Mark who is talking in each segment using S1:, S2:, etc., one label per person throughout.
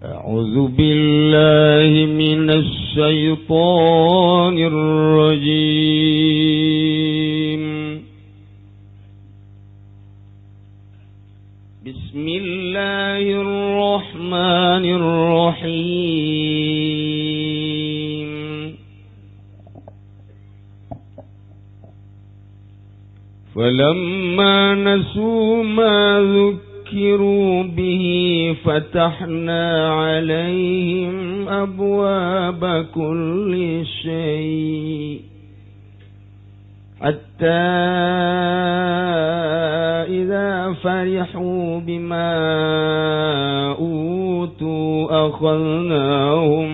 S1: أعوذ بالله من الشيطان الرجيم بسم الله الرحمن الرحيم فلما نسوا ما ذكروا به فتحنا عليهم أبواب كل شيء حتى إذا فرحوا بما أوتوا أخذناهم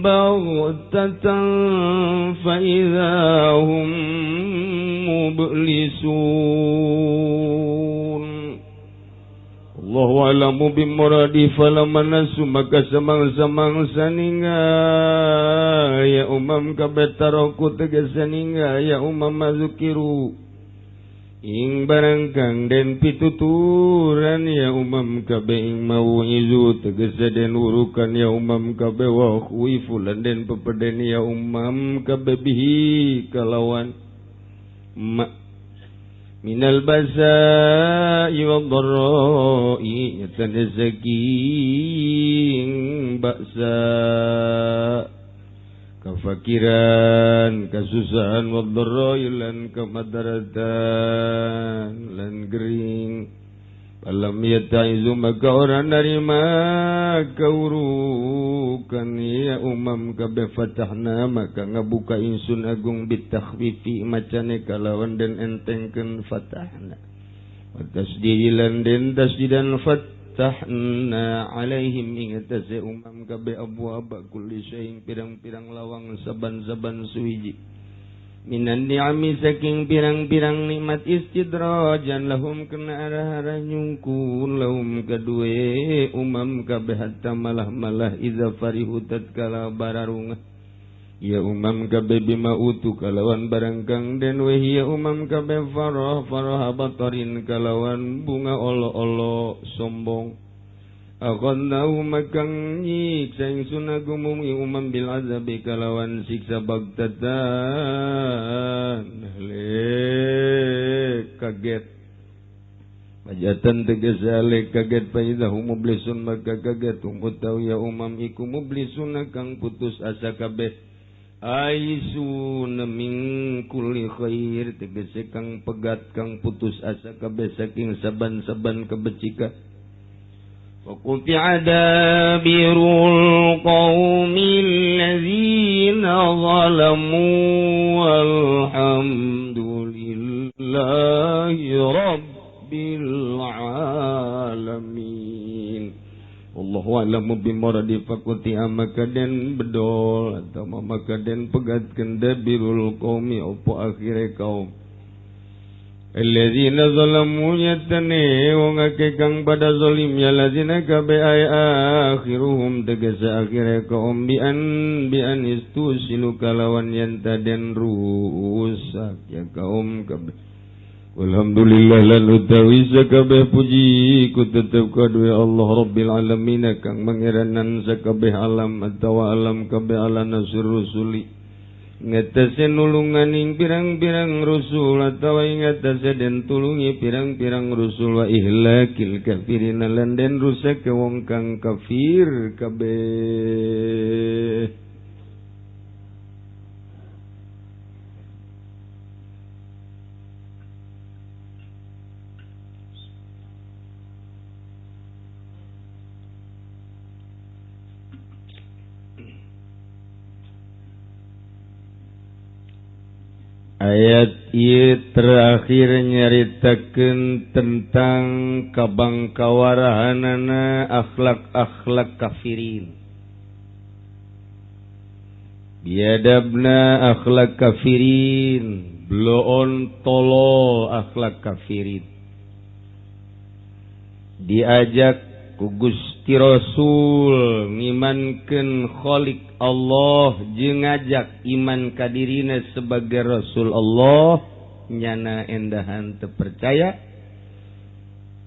S1: بغتة فإذا هم مبلسون Allahu a'lamu bimuradi falamma nasu maka samang-samang saninga ya umam kabetaroku tegesa ninga ya umam mazukiru ing barang kang den pituturan ya umam kabe ing mau'izu tegesa den urukan ya umam kabe wa khuifulan den pepeden ya umam kabe bihi kalawan minal basa'i wad dharra'i yatanazaking ba'sa kafakiran kasusahan wad dharra'i lan kamadaratan lan gering alam yata'izu maka orang narima kaurukan ya umam kabeh fatahna maka ngabuka insun agung bitakhfifi macane kalawan den entengkeun fatahna tasdilan den tasdidan fatahna alaihim ingatase umam kabeh abwaaba kulli syai'in pirang-pirang lawang saban-saban suwiji minan ni'ami saking pirang-pirang nikmat istidrajan lahum kena arah-arah nyungkun lahum kedue umam kabeh hatta malah iza farihu tatkala bararunga ya umam kabeh bima utu kalawan barang kang den we ya umam kabeh farah batarin kalawan bunga olo-olo sombong akhadnahu makang nyiksa ingsun agumum umam bil azabi kalawan siksa bagtatan lek kaget majatan tegesa lek kaget faidahum mublisun maka kaget umutau ya umam iku mublisun kang putus asa kabeh aisun min kulli khair tegese kang pegat kang putus asa kabeh saking saban-saban kebecikan وَقُطِعَ دَابِرُ الْقَوْمِ الَّذِينَ ظَلَمُوا وَالْحَمْدُ لِلَّهِ رَبِّ الْعَالَمِينَ Wallahu a'lamu bimuradi faquti'a maka den bedol atau maka den pegatkeun dabirul qaumi opo akhire kaum alladzina zalamu yatane wong akeh kang pada zalim ya lazina kabe ay akhiruhum tegesa akhire kaum bi an istusilu kalawan yen taden rusak ya kaum kabe alhamdulillah lan utawi sakabeh puji ku tetep kadue Allah rabbil alamin kang mangeranan sakabeh alam atawa alam kabeh ala nasr rusuli ngatase nulunganing pirang-pirang rusul atawa ngatase den tulungi pirang-pirang rusul wa ihlakil kafirin lan den rusak wong kang kafir kabeh Ayat ieu terakhir nyaritakeun tentang kabangkawarahanana akhlak-akhlak kafirin. Biadabna akhlak kafirin, bloon tolo akhlak kafirin. Diajak ku Gusti Rasul ngimankeun Khalik Allah jeung ngajak iman kadirina sebagai Rasul Allah nyana endahan teu percaya,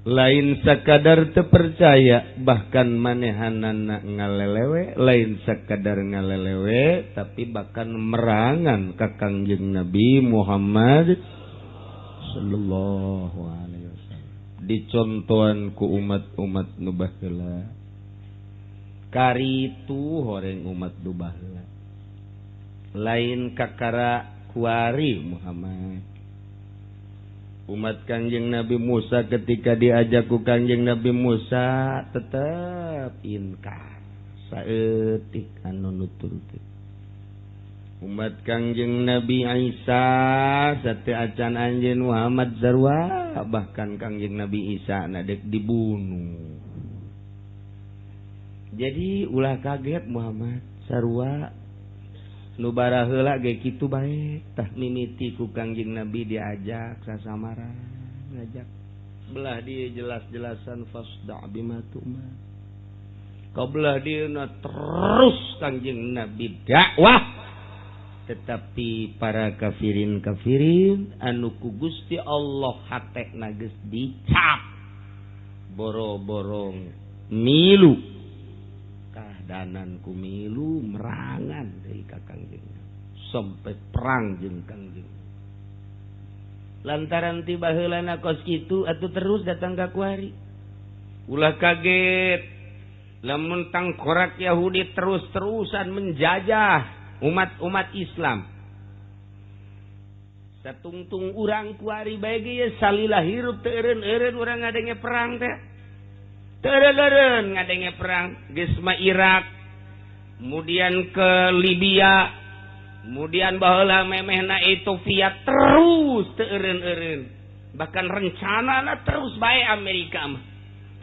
S1: lain sakadar teu percaya bahkan manehanana ngalelewe, lain sakadar ngalelewe tapi bahkan merangan ka Kangjeng Nabi Muhammad sallallahu alaihi wasallam. Dicontohan ku umat-umat nu baheula. Karitu horeng umat nu baheula. Lain kakara kuari Muhammad. Umat Kangjeng Nabi Musa ketika diajak ku Kangjeng Nabi Musa tetap inkar. Saeutik anu nuturkeun. Umat Kangjeng Nabi Isa sate acan anjeun Muhammad sarua bahkan Kangjeng Nabi Isa na dek dibunuh. Jadi ulah kaget Muhammad sarua nu bara heula ge kitu bae tah mimiti ku Kangjeng Nabi diajak sasamara ngajak belah dia jelas-jelasan fasda bima tu'mar. Kau belah dieuna terus Kangjeng Nabi dakwah tetapi para kafirin anu ku Gusti Allah hatekna geus dicap boro-boro milu kahdanan ku milu merangan dari Kangjeng sampai perang jeung Kangjeng. Lantaran ti baheulana kos kitu atuh terus datang ka kuari. Ulah kaget lamun tangkorak Yahudi terus-terusan menjajah umat-umat Islam. Satungtung urang kuari bae ge salila hirup teu eureun-eureun urang ngadenge perang teh. Teu eureun ngadenge perang geus mah Irak, kemudian ke Libya, kemudian baheula memehna Ethiopia terus teu eureun-eureun. Bahkan rencanana terus bae Amerika mah.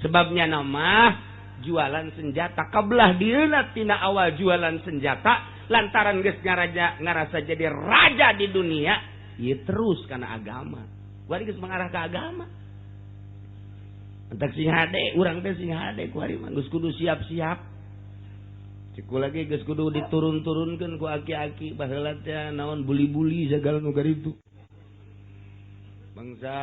S1: Sebabnya nama jualan senjata kabelah dieuna tina awal jualan senjata lantaran geus ngarasa jadi raja di dunia, ieu terus kana agama. Kuari geus mengarah ke agama. Entak sing hade, urang teh sing hade kuari mah geus kudu siap-siap. Ciku lagi geus kudu diturun-turunkeun ku aki-aki baheula teh naon buli-buli sagala nu garitu. Bangsa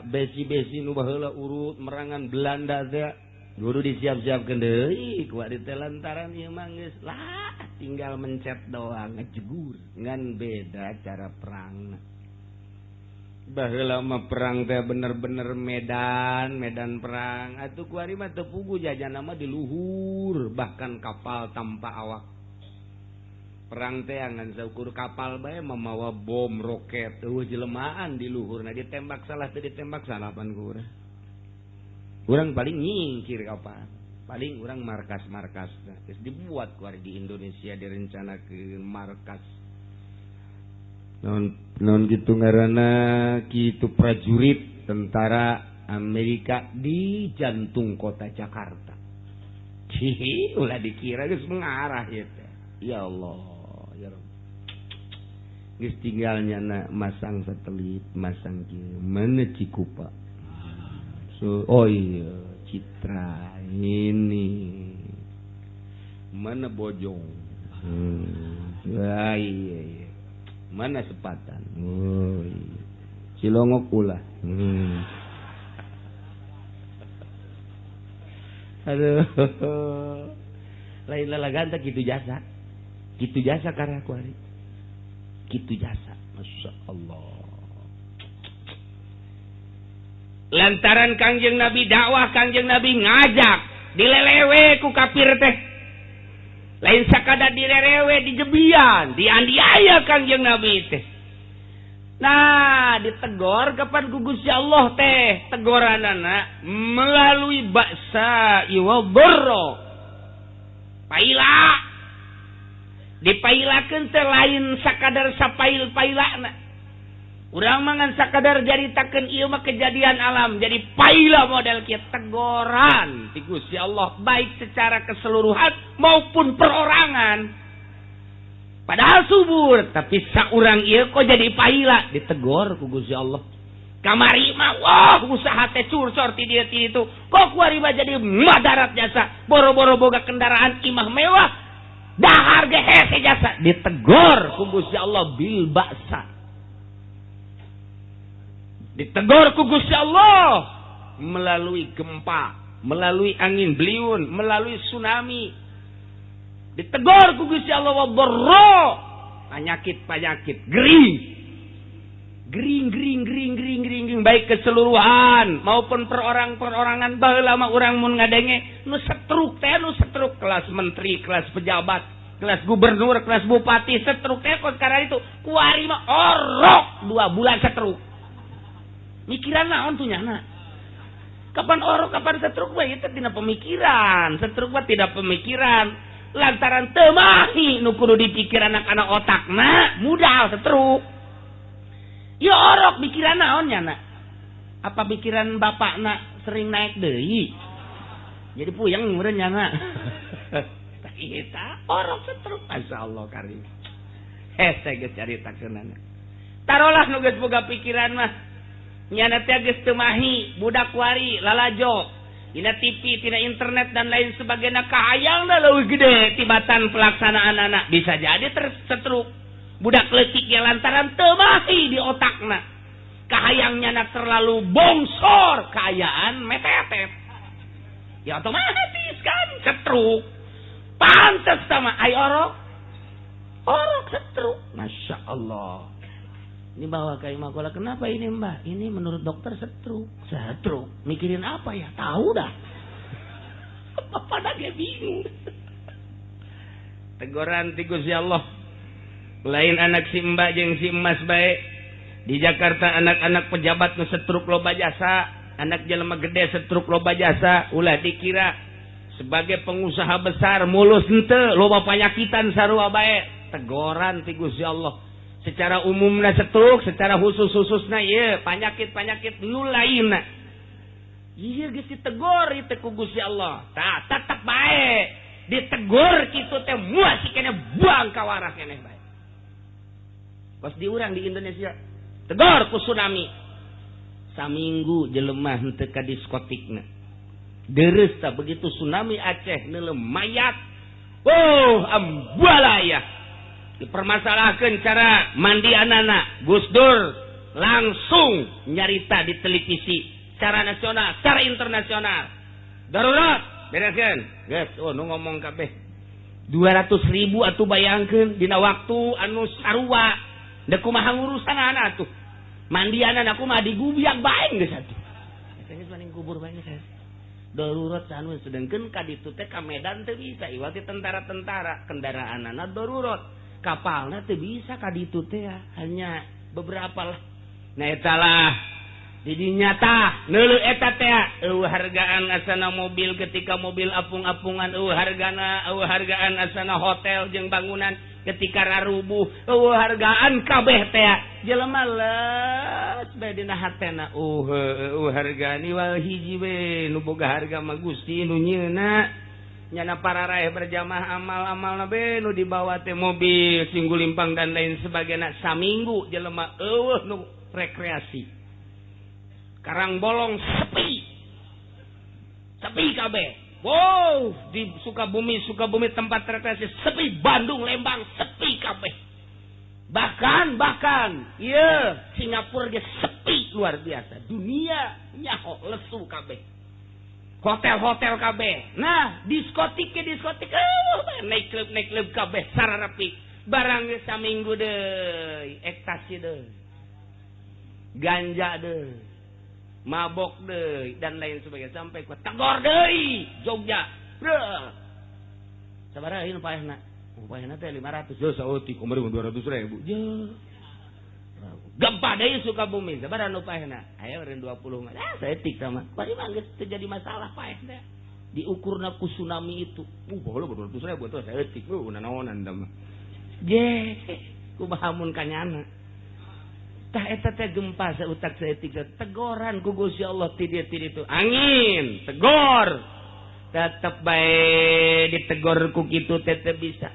S1: besi-besi nu baheula urut merangan Belanda teh guru disiap-siapkeun deui ku ari teh lantaran ieu mah geus lah tinggal mencet doang ngejegur ngan beda cara perangna. Baheula mah perang teh bener-bener medan perang. Atuh kuari mah teu pugu jajanna mah di luhur bahkan kapal tanpa awak. Perang teh ngan saukur kapal bae mamawa bom roket eueuh jelemaan di luhurna ditembak salah teu ditembak salapan ku urang. Urang paling nyingkir kapal. Paling urang markas-markas geus dibuat ku di Indonesia direncanakeun markas. Non gitu ngaranna kitu prajurit tentara Amerika di jantung kota Jakarta. Cihi ulah dikira geus mengarah ieu teh. Ya Allah, ya Rabb. Geus tinggalnya masang satelit, masang kieu mana Cikupa. So, oh iya, Citra ini mana Bojong. Ah, iya. Mana Sepatan? Oh, iya. Cilongok ulah. Aduh. Lain lalagan tak kitu jasa. Kitu jasa karena aku hari. Kitu jasa. Masya Allah. Lantaran Kangjeng Nabi dakwah, Kangjeng Nabi ngajak, dilelewe ku kafir teh. Lain sakadar dilelewe dijebian, dianiaya Kangjeng Nabi teh. Nah, ditegor kapan ku Gusti Allah teh, tegoranana melalui ba'sa wa dharra. Paila. Dipailakeun teh lain sakadar sapail-pailana. Urang mangan sakadar jaritakeun ieu mah kejadian alam jadi paila model kieu tegoran ti Gusti Allah baik secara keseluruhan maupun perorangan. Padahal subur tapi saurang ieu kok jadi paila ditegor ku Gusti Allah. Kamari mah wah usaha teh curcor ti dieu ti ditu. Kok kuari mah jadi madarat jasa boro-boro boga kendaraan imah mewah dahar ge hese jasa ditegor ku Gusti Allah bil ba'sa. Ditegur ku Gusti Allah melalui gempa, melalui angin beliun, melalui tsunami. Ditegur ku Gusti Allah wa dharra, penyakit-penyakit, gering baik keseluruhan maupun perorangan baheula mah urang mun ngadenge nu setruk kelas menteri, kelas pejabat, kelas gubernur, kelas bupati setruk teh kos karena itu kuari mah orok 2 bulan setruk. Mikiran naon tuh nyana? Kapan orok, kapan setruk mah itu tina pemikiran. Setruk mah tidak pemikiran. Lantaran teu mahi nu kudu dipikir anak-anak otakna, mudah setruk. Ya orok pikiran naon nyana? Apa pikiran bapakna sering naik deui? Jadi puyeng meureun nyana. Tah eta orok setruk masyaallah karim. Hese geus caritakeunana. Tarolah nu geus boga pikiran mah nyana teh geus teu mahi budak kuari lalajo. Tina TV, tina internet dan lain sebagainya kahayangna leuwih gede tibatan pelaksanaan anak bisa jadi tersetruk. Budak leutik ya lantaran teu mahi di otakna. Kahayangnya nak terlalu bongsor, kaayaan metetet. Ya otomatis kan setruk. Pantes sama ai orok. Orok setruk. Masya Allah. Ini bawa ke Imagola, kenapa ini mbak? Ini menurut dokter setruk. Setruk? Mikirin apa ya? Tahu dah. Pada kayak bingung. Teguran ti Gusti Allah. Lain anak si mbak jeung si emas bae. Di Jakarta anak-anak pejabat nu setruk loba jasa, anak jelema gede setruk loba jasa, ulah dikira sebagai pengusaha besar mulus henteu loba panyakitan sarua bae. Teguran ti Gusti Allah. Secara umumna setruk, secara khusus-khususna ieu panyakit-panyakit nu lainna. Ieu geus ditegur ieu ku Gusti Allah. Tah tetep bae. Ditegur kitu teh moal sikene buang ka waras keneh bae. Pas diurang di Indonesia, tegur ku tsunami. Saminggu jelema henteu ka diskotikna. Deres tah begitu tsunami Aceh neuleuh mayat. Oh, ambalaya. Dipermasalahkan cara mandi anak-anak. Gus Dur langsung nyarita di televisi secara nasional, secara internasional. Darurat, bereskan. Guys, oh nu ngomong kabeh 200.000 atuh bayangkeun dina waktu anu sarua. Da kumaha ngurusan anak tuh. Mandi anak aku mah digubiak bae geus atuh. Eta paling kubur bae geus. Darurat sanu sedengkeun ka ditu teh ka Medan teu bisa iwati tentara-tentara kendaraanana darurat. Kapalnya teh bisa kaditu teh hanya beberapa lah. Nah eta lah jadi nyata neuleuh eta teh hargaan asana mobil ketika mobil apung-apungan hargaan asana hotel jeung bangunan ketika rarubuh hargaan kabeh teh jelema leus bae dina hatena hargaan ieu hiji we nu boga harga mah Gusti nu nyieuna. Nyana para raih berjamaah amal-amalna be nu dibawa teh mobil singgu limpang dan lain sebagainya saminggu jelema eueuh nu rekreasi. Karang bolong sepi kabeh. Wow, di Sukabumi tempat rekreasi sepi, Bandung, Lembang sepi kabeh. Bahkan ieu Singapura ge sepi luar biasa. Dunia nyaho lesu kabeh. Hotel kabeh. Nah, diskotik naik klub kabeh sararapi. Barang ge saminggu deui, ekstasi deui. Ganja deui. Mabok deui dan lain sebagainya sampai ku tegor deui Jogja. Breuh. Sabaraha ieu paehna? Paehna teh 500. Yo saeutik umur 200.000. Yo. Gempa deui Sukabumi, sabaraha nu paehna? Aya eureun 20. Saeutik sama. Bari mah geus teu jadi masalah paeh teh. Diukurna ku tsunami itu. Baheula 200.000 tuh saeutik. Naonan da mah. Ye, kumaha mun kanyana. Tah eta teh gempa sautak saeutik tegoran ku Gusti Allah ti dieu itu. Angin, tegor. Tetep bae ditegor ku kitu teh teu bisa.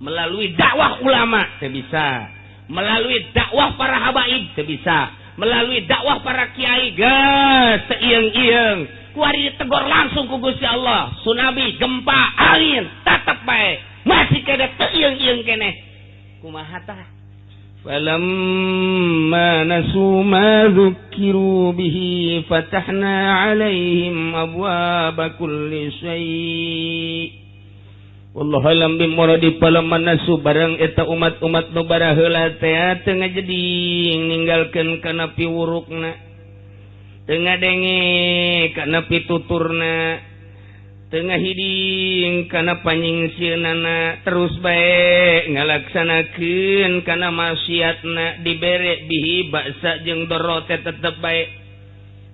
S1: Melalui dakwah ulama teu bisa. Melalui dakwah para habaib teu bisa. Melalui dakwah para kiai geus seieng-ieng. Kuari ditegor langsung ku Gusti Allah. Tsunami, gempa, angin, tetep bae masih kada teu ieng-ieng keneh. Kumaha tah? falamma nasu ma dzukiru bihi fatahna alaihim abwaaba kulli syai' wallahu alam bimuradi. Falamma nasu barang eta umat-umat nu baraheula teh teu ngajadi ninggalkeun kana piwurukna, teu ngadenge kana pituturna, tengah hiding kana panyingsieunana, terus bae ngalaksanakeun kana maksiatna, dibere bihi baksa jeung doro teh tetep bae.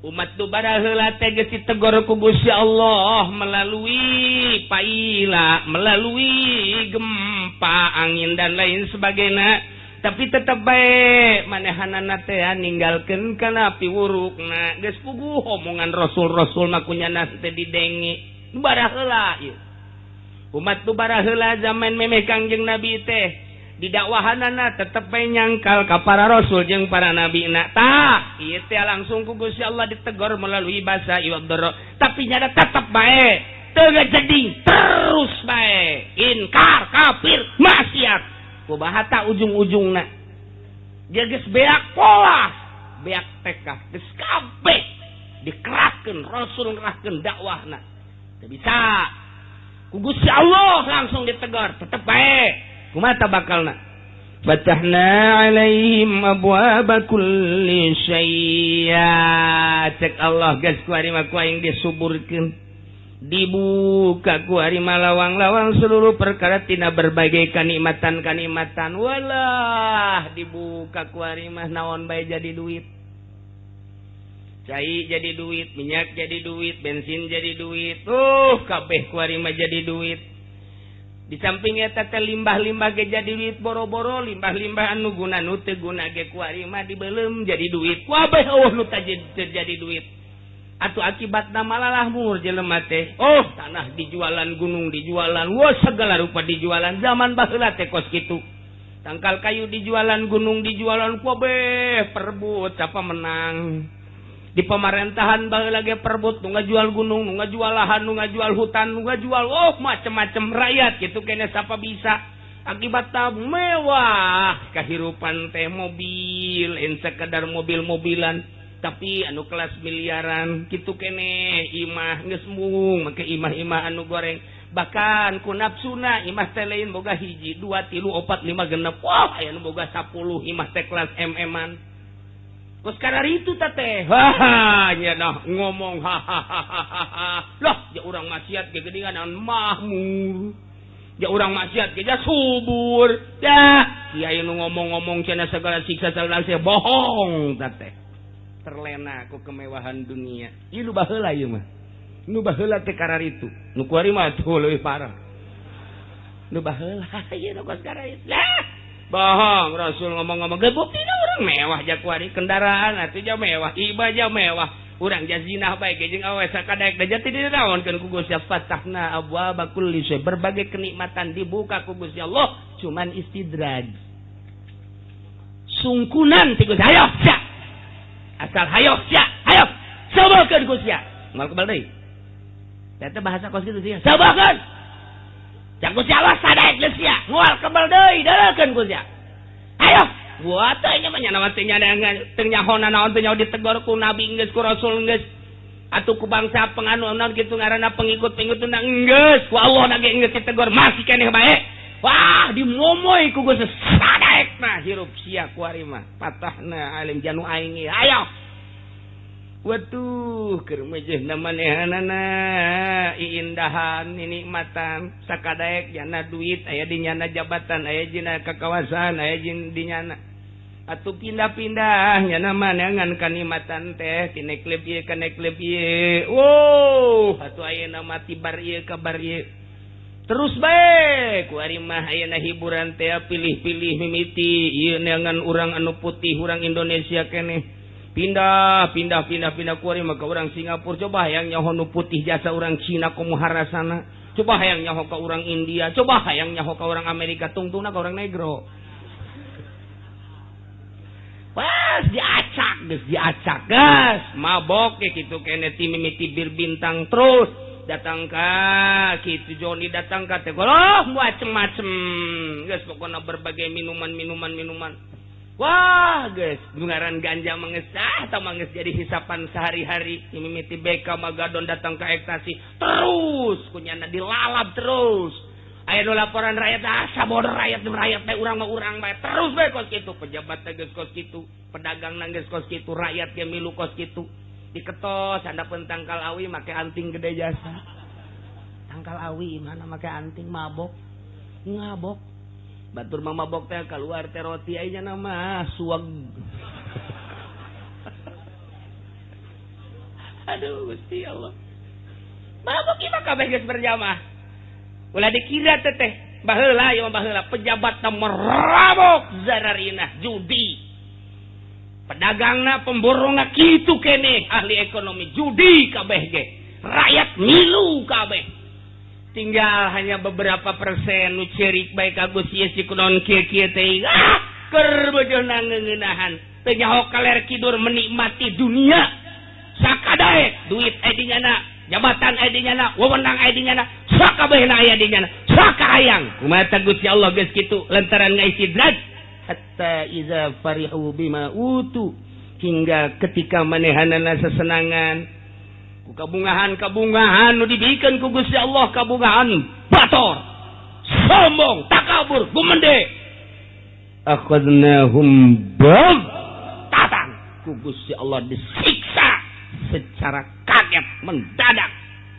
S1: Umat tu baraheula teh geus ditegor ku Gusti Allah melalui paila, melalui gempa, angin dan lain sebagainya, tapi tetep bae manehanana teh ninggalkeun kana piwurukna. Geus puguh omongan rasul-rasul mah kunyana teh didenge baraheula ieu. Umat tu baraheula zaman memeh Kangjeng Nabi teh didakwahanana tetep bae nyangkal ka para rasul jeung para nabina. Tah ieu teh langsung ku Gusti Allah ditegor melalui basa iwadoro, tapi nyada tetep bae teu jadi terus bae inkar, kafir, maksiat. Kubahata ujung-ujungna dia geus beak pola, beak tekah, geus kabeh dikerahkeun rasul ngerahkeun dakwahna. Teu bisa ku Gusti Allah langsung ditegor, tetep bae kumata bakalna. Fatahna alaihim abwaaba kulli syai'. Cek Allah geus ku ari mah ku aing disuburkeun, dibuka ku ari mah lawang-lawang seluruh perkara tina berbagai kanikmatan-kanikmatan. Walah dibuka ku ari mah naon bae jadi duit. Cai jadi duit, minyak jadi duit, bensin jadi duit. Kabeh ku ari mah jadi duit. Di samping eta teh limbah-limbah ge jadi duit boro-boro, limbah-limbah anu guna nu teu guna ge ku ari mah dibeuleum jadi duit. Kabeh nu teh jadi duit. Atuh akibatna malalah mur jelema teh. Tanah dijualan, gunung dijualan, segala rupa dijualan. Zaman baheula teh kos kitu. Tangkal kayu dijualan, gunung dijualan, kabeh perebut siapa menang. Di pemerintahan baheula ge perebut, nu ngajual gunung, nu ngajual lahan, nu ngajual hutan, nu ngajual macem-macem rakyat gitu kene siapa bisa. Akibatna mewah kahirupan teh, mobil, en sekedar mobil-mobilan, tapi anu kelas miliaran gitu kene. Imah geus mung make imah-imah anu goreng, bahkan ku nafsuna imah teh lain boga hiji, 2, 3, 4, 5, 6. Aya nu boga 10 imah teh kelas MM-an. Kos karar itu teh nya nah ngomong lah ya urang maksiat ge geuningan mahmur, ya urang maksiat ge subur, ya kiai nu ngomong-ngomong cenah segala siksa salana bohong teh. Terlena ku kemewahan dunia. Ieu nu baheula ieu mah. Nu baheula teh karar itu. Nu kuari mah tuh leuwih parah. Nu baheula ieu nu kos karar itu. Lah bohong, Rasul ngomong-ngomong ge buktina urang mewah jakuari kendaraan atuh ja mewah, ibadah mewah, urang jazinah bae ge jeung awe sakadaek da jati dinaonkeun ku Gusti Allah. Fatahna abwaaba kulli syai', berbagai kenikmatan dibuka ku Gusti Allah, cuman istidraj. Sungkunan ti Gusti, hayo sia. Asal hayo sia, hayo. Sabakeun Gusti. Moal kebal deui. Eta bahasa kos kitu sia. Sabakeun. Cak Gusti Allah sadaek geus sia, moal kebal deui deurekeun Gusti. Ayo, gua teh nya mah nya teh nya teu nyahona naon teh nyaho ditegor ku nabi geus ku rasul geus. Atuh ku bangsa penganu naon kitu ngaranna pengikut-pengikut teh geus, ku Allah na ge geus ditegor masih keneh bae. Wah, dimomoy ku Gusti sadaekna hirup sia ku ari mah. Patahna alim janu aing. Ayo. Waduh, keur mejehna manehanana iindahan, nikmatan, sakadaek jana duit, aya di nyana jabatan, aya dina kakawasan, aya di nyana. Atuh pindah-pindah nyana maneangan kanikmatan teh, tinek kleb ieu ka nek kleb ieu. Wow, atuh ayeuna mah tibar ieu kabar ieu. Terus bae ku ari mah ayeuna hiburan teh pilih-pilih mimiti ieu neangan urang anu putih, urang Indonesia keneh. Pindah ku ari mah ka urang Singapura, coba hayang nyaho nu putih jasa urang Cina komo harasana, coba hayang nyaho ka urang India, coba hayang nyaho ka urang Amerika, tungtungna ka urang negro. Pas diacak geus mabok ge kitu kene ti mimiti bir bintang terus datang ka kitu Joni datang ka teh macem-macem geus pokona berbagai minuman.
S2: Wah, guys, ngaran ganja mengesah atau manges jadi hisapan sehari-hari. Mimiti BK Magadon datang ke ekstasi terus, kunyana dilalap terus. Aya nu laporan rakyat sabodo rakyat teh urang mah urang bae terus bae kos kitu. Pejabat teh geus kos kitu, pedagang nang geus kos kitu, rakyat ge milu kos kitu. Diketos handapeun tangkal awi make anting gede jasa. Tangkal awi mana make anting mabok. Ngabok. Batur mah mabok teh keluar teh roti aya nama suag. Aduh Gusti Allah. Mabok ieu mah kabeh geus berjamaah. Ulah dikira teteh baheula ya baheula pejabat nomor rabok zararina judi. Pedagangna pemborongna kitu kene ahli ekonomi judi kabeh ge. Rakyat milu kabeh. Tinggal hanya beberapa persen nu cerik bae ka Gusti Yesus kunaon kieu-kieu teh. Keur bejeuna ngeuneunahan. Teu nyaho kaler kidur menikmati dunia. Sakadae duit aya di nyana, jabatan aya di nyana, wewenang aya di nyana, sakabehna aya di nyana. Sakahayang. Kumaha Gusti Allah geus kitu lantaran ngaistidraj. Hatta iza farihu bima utu, hingga ketika manehanana sesenangan ku kabungahan nu dibikeun ku Gusti Allah, kabungahan bator, sombong, takabur, gumende. Akhadnahum baghtatan, ku Gusti Allah disiksa secara kaget mendadak.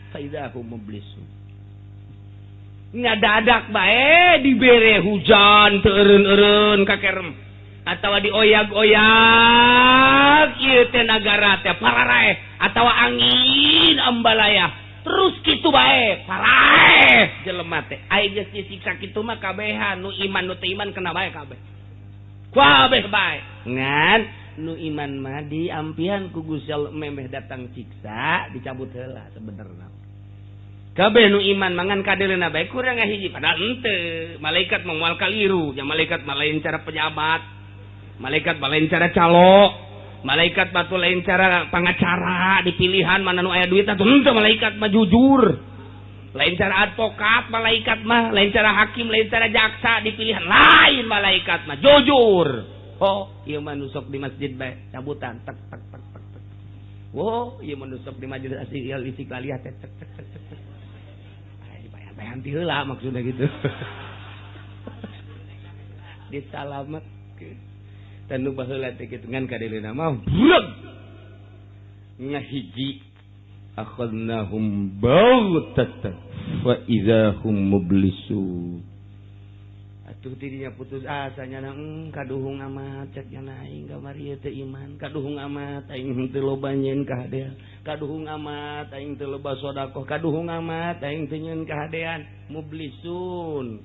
S2: Faidahum mublisun. Ngadadak bae dibere hujan teu eureun-eureun kakerem atawa dioyag-oyag ieu teh nagara teh pararae atawa angin ambalaya terus kitu bae parae jelema teh aya geus disiksa kitu mah kabehan nu iman nu teu iman kena bae kabeh bae ngan nu iman mah diampihan ku Gusti Allah memeh datang siksa dicabut heula sebenarna. Kabeh nu iman mangan kadeulina bae kurang ngahiji padahal henteu. Malaikat mah moal kaliru, nya malaikat mah lain cara pejabat. Malaikat mah lain cara calo. Malaikat batu lain cara pangacara dipilihan mana nu aya duit atuh henteu malaikat mah jujur. Lain cara advokat malaikat mah, lain cara hakim, lain cara jaksa dipilihan lain malaikat mah jujur. Oh, ieu mah nu sok di masjid bae cabutan tek tek tek tek. Oh, ieu mah nu sok di majelis asy istiqlaliyah tek tek tek tek. Bayanti heula maksudnya gitu. Disalamet tanu baheula teh kitu ngan kadeulina mah breg ngahiji akhadnahum baghtatan wa idzahum mublisun. Atuh tidinya putus asa nya kaduhung amat cek nya aing kamari teu iman, kaduhung amat aing teu loba nyeun kahadean, kaduhung amat aing teu loba sedekah, kaduhung amat aing teu nyeun kahadean, mublisun.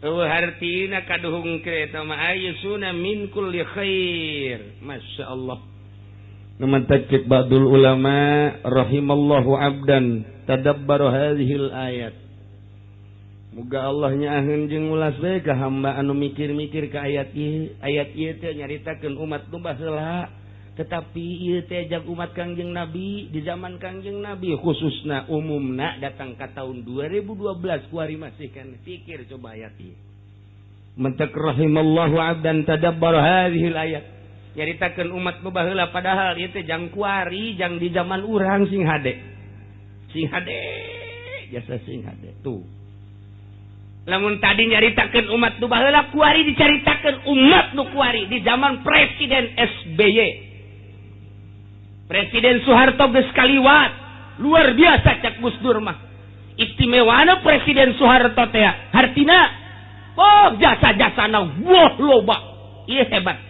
S2: Hartina kaduhung kereta mah ayusuna min kulli khair. Masyaallah. Namantakit ba'dul ulama rahimallahu abdan tadabbaru hadhil ayat. Muga Allah nyaahkeun jeung ulas bae ka hamba anu mikir-mikir ka ayat ieu. Ayat ieu teh nyaritakeun umat nu baheula, tetapi ieu teh jag umat Kangjeng Nabi di zaman Kangjeng Nabi khususna umumna datang ka tahun 2012 kuari masih kan pikir coba ayat ieu. Mantak rahimallahu abdan tadabbar hadhil ayat. Nyaritakeun umat nu baheula padahal ieu teh jang kuari jang di zaman urang sing hade. Sing hade jasa sing hade tuh. Lamun tadi nyaritakeun umat nu baheula kuari dicaritakeun umat nu kuari di zaman Presiden SBY. Presiden Soeharto geus kaliwat. Luar biasa cak Gus Dur mah. Istimewana Presiden Soeharto teh hartina oh jasa-jasana wah loba. Ieu hebat.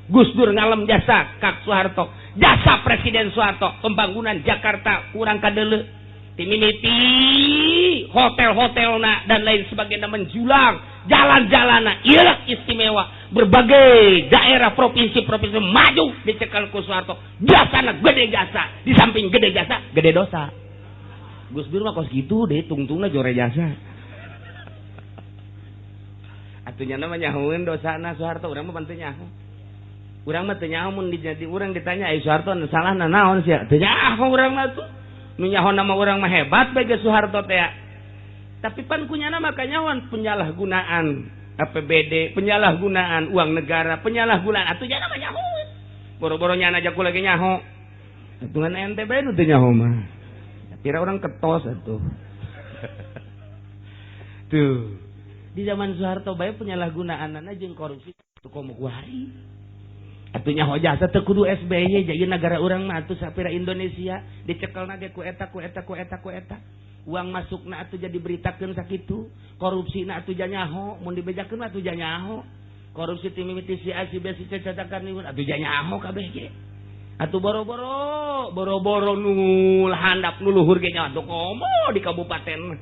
S2: Gus Dur ngalem jasa ka Soeharto. Jasa Presiden Soeharto pembangunan Jakarta kurang kadeuleu. Timimiti hotel-hotelna dan lain sebagainya menjulang, jalan-jalanna ialah istimewa. Berbagai daerah provinsi-provinsi maju dicekal ku Soeharto. Jasana gede jasa, di samping gede jasa, gede dosa. Gus Dur mah kos gitu deh, tungtungna jore jasa. Atunya namanya nyahoeun dosana Soeharto, urang mah panteu nyaho. Urang mah teu nyaho mun jadi urang ditanya, "Ai Soeharto salahna naon sia?" Teu nyaho urang mah tuh. Nu nyaho nama orang mah hebat bagi Soeharto teh. Tapi pan kunyana mah kanyawan penyalahgunaan APBD, penyalahgunaan uang negara, penyalahgunaan atuh jangan mah nyaho. Boro-boro nyana aja ku lagi nyaho. Aturan ente bae nu teu nyaho mah. Kira orang ketos atuh. Tuh. Di zaman Soeharto bae penyalahgunaanana jeung korupsi teu komo kuari. Atuh nyaho jasa teu kudu SBY jadi negara urang mah atuh sapira Indonesia dicekelna ge ku eta. Uang masukna atuh jadi beritakeun sakitu, korupsina atuh janyaho, mun dibejakeun atuh janyaho. Korupsi ti mimiti si A si B si C catakan niun atuh janyaho kabeh ge. Atuh boro-boro nu handap nu luhur ge nya atuh komo di kabupaten.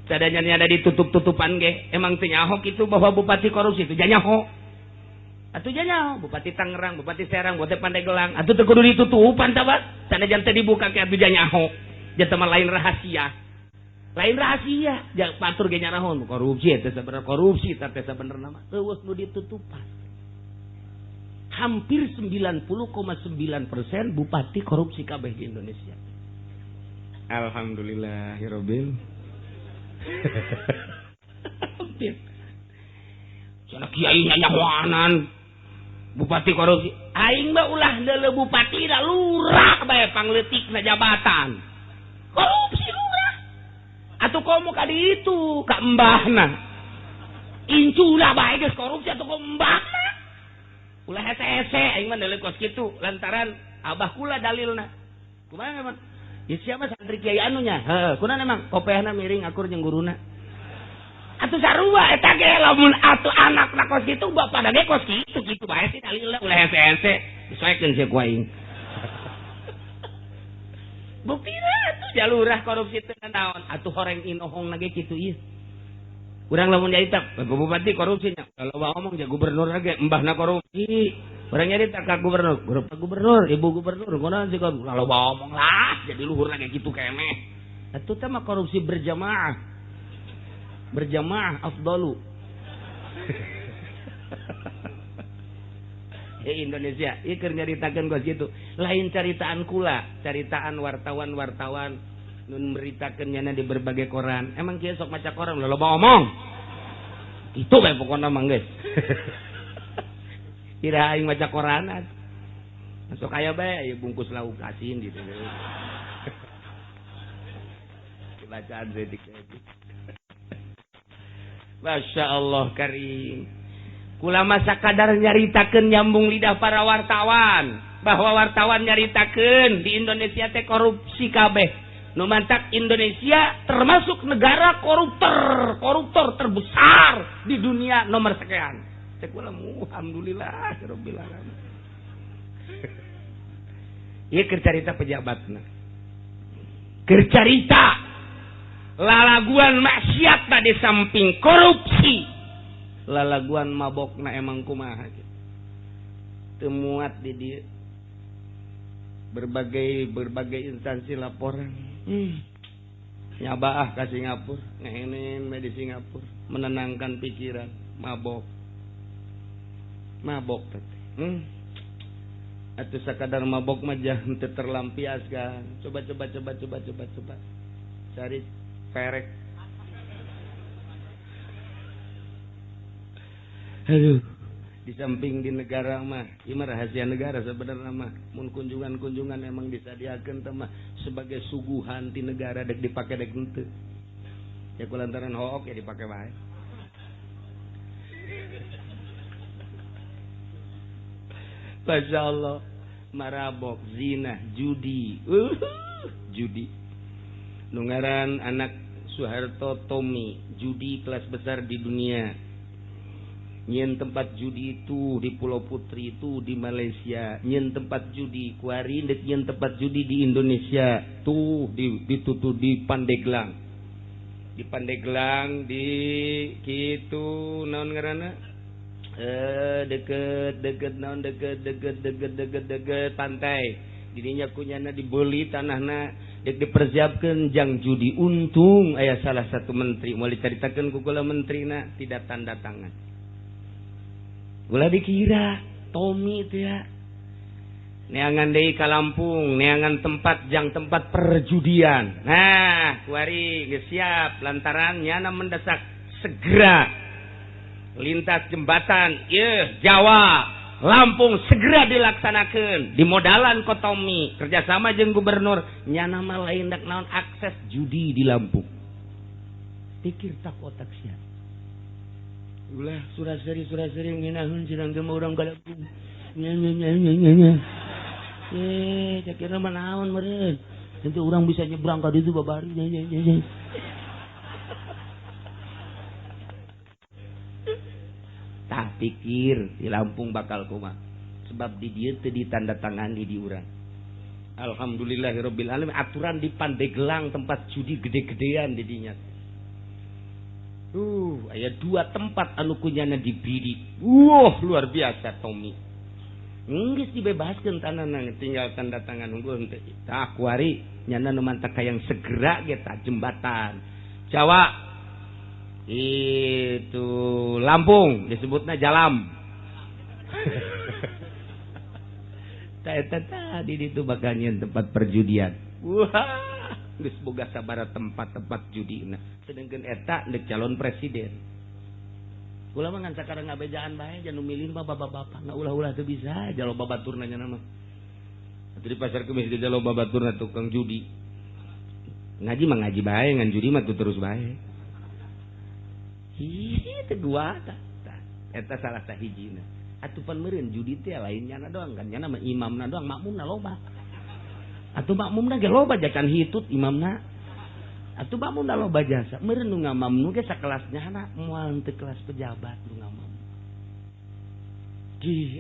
S2: Sadanya ada ditutup-tutupan ge, emang teu nyaho kitu bahwa bupati korupsi itu janyaho. Atuh janyaho, bupati Tangerang, bupati Serang, bupati Pandeglang, atuh teu kudu ditutupan ta, Bas. Sanajan teu dibuka ke atuh janyaho. Jangan mah lain rahasia. Lain rahasia, jangan patur ge nyarahon korupsi eta sabenerna korupsi teh sabenerna mah eueuh nu ditutupan. Hampir 90,9% bupati korupsi kabeh di Indonesia. Alhamdulillahirabbil. Cenah kiai nyanyahoanan bupati korupsi. Aing mah ulah deuleu bupati da lurah bae pangleutikna jabatan. Korupsi lurah. Atuh komo ka ditu ka embahna. Incuna bae geus korupsi atuh ka embahna. Ulah hese-hese aing mah deuleu kos kitu lantaran abah kula dalilna. Kumaha emang? Ya siapa santri kiai anunya? Heuh, kunaon emang kopehna miring akur jeung guruna. Atuh sarua eta ge lamun atuh anakna kos kitu bapada ge kos kitu bae sih dalilna ulah hese-hese disoekeun sia ku aing. Buktina atuh jalurah korupsi teu naon atuh horeng inohong lagi kitu ieu. Urang lamun nyarita bupati korupsi nya kalau ngomong ja gubernur lagi embahna korupsi. Urang nyarita ka gubernur, ibu gubernur kunaon sih kalau ngomong lah jadi luhur lagi kitu keneh. Atuh teh mah korupsi berjamaah. Berjamaah afdalu. Indonesia ieu keur nyaritakeun kos kitu. Lain caritaan kula, caritaan wartawan-wartawan nun meritakeun nyana di berbagai koran. Emang kieu sok maca koran loba omong. Itu bae pokona mah geus. Kira aing maca koranan. Sok aya bae aya bungkus lauk asin gitu. Bacaan sedik. Masya Allah karim. Kula masa kadar nyaritakeun nyambung lidah para wartawan bahwa wartawan nyaritakeun di Indonesia teh korupsi kabeh. Nu mantak Indonesia termasuk negara koruptor terbesar di dunia nomor sekian. Teh kula alhamdulillahirabbil alamin. Ieu keur carita pejabatna. Keur carita lalaguan maksiatna di samping korupsi. Lalaguan mabokna emang kumaha gitu. Temuat di dia berbagai instansi laporan. Nyabaah ka Singapura, ngehenen di Singapura, menenangkan pikiran, mabok teh. Atuh sakadar mabok mah jangan teu terlampiaskan. Coba. Cari perek. Aduh, di samping di negara mah, ieu mah rahasia negara sebenarnya mah. Mun kunjungan emang disadiakeun teh mah sebagai suguhan ti negara dek dipake dek henteu. Ya kulantaran hook ya dipake bae. Masya Allah, marabok, zina, judi, judi. Nungaran anak Soeharto Tommy, judi kelas besar di dunia. Nyen tempat judi itu di Pulau Putri itu di Malaysia, nyen tempat judi kuari dek nyen tempat judi di Indonesia tuh ditutu di Pandeglang. Di Pandeglang di kitu naon ngaranna? Deket pantai. Dirinya kunyana dibeli tanahna dek dipersiapkeun jang judi. Untung aya salah satu menteri mau dicaritakeun ku kula menterina tidak tanda tangan. Gula dikira Tommy itu ya neangan deui ka Lampung, neangan tempat jang tempat perjudian. Nah, kuari geus siap lantaran nyana mendesak segera lintas jembatan Jawa Lampung segera dilaksanakan di modalan Kotomi kerjasama jeung gubernur nya nama lain dak naon akses judi di Lampung pikir tak otak sia ulah suraseri nginaheun cirang ge urang galapung nya cek kira mah naon meureun nanti urang bisa nyebrang ka ditu babari nya tah pikir di Lampung bakal kumaha sebab di dieu teu ditandatangani di urang alhamdulillahirabbil alamin aturan di Pandeglang tempat judi gede-gedean di dinya aya 2 tempat anu kunyana dibidik luar biasa Tommy geus dibebaskeun tanana tinggal tanda tangan unggul teh tah kuari nyana nu mantak hayang segera ge tah jembatan Jawa itu Lampung disebutnya Jalam tadi itu bakannya tempat perjudian wah geus boga sabaraha tempat-tempat judi sedangkan eta dek calon presiden ulah mah ngan sakarang ngabejaan bae jangan milih bapak-bapak nggak ulah-ulah teu bisa jalo babaturna nya nama di pasar kemis di jalo babaturna tukang judi ngaji mah ngaji bae ngan judi mah terus bae itu dua eta salah sahijina atupan meureun judi teh lain nyana doang kan nyana mah imamna doang makmumna loba atuh makmumna ge loba jacan hitut imamna atuh makmumna loba jasa meureun nu ngamamnu ge sakelas nyana moal teu kelas pejabat nu ngamam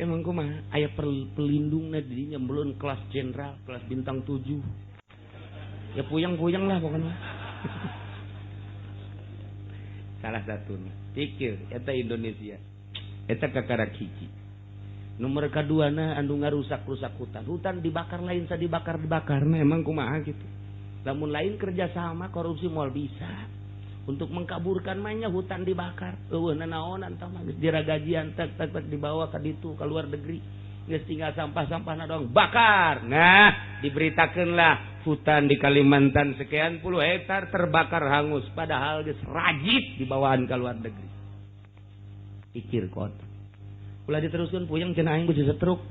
S2: emang kumaha aya pelindungna di dinya belum kelas jenderal kelas bintang 7 ya puyang-puyang lah pokoknya salah satunya pikir eta Indonesia eta kakarak hiji nomor kaduana anu ngarusak-rusak hutan dibakar lain sa dibakar nah emang kumaha gitu lamun lain kerjasama korupsi moal bisa untuk mengkaburkan mainnya hutan dibakar eueuh nanaonan tah mah geus diragajian tak dibawa ka ditu ka luar negeri geus tinggal sampah-sampahna doang bakar nah diberitakeunlah hutan di Kalimantan sekian puluh hektar terbakar hangus padahal geus rajit dibawaan ke luar negeri pikir kot ulah diteruskeun puyeng cenah aing geus setruk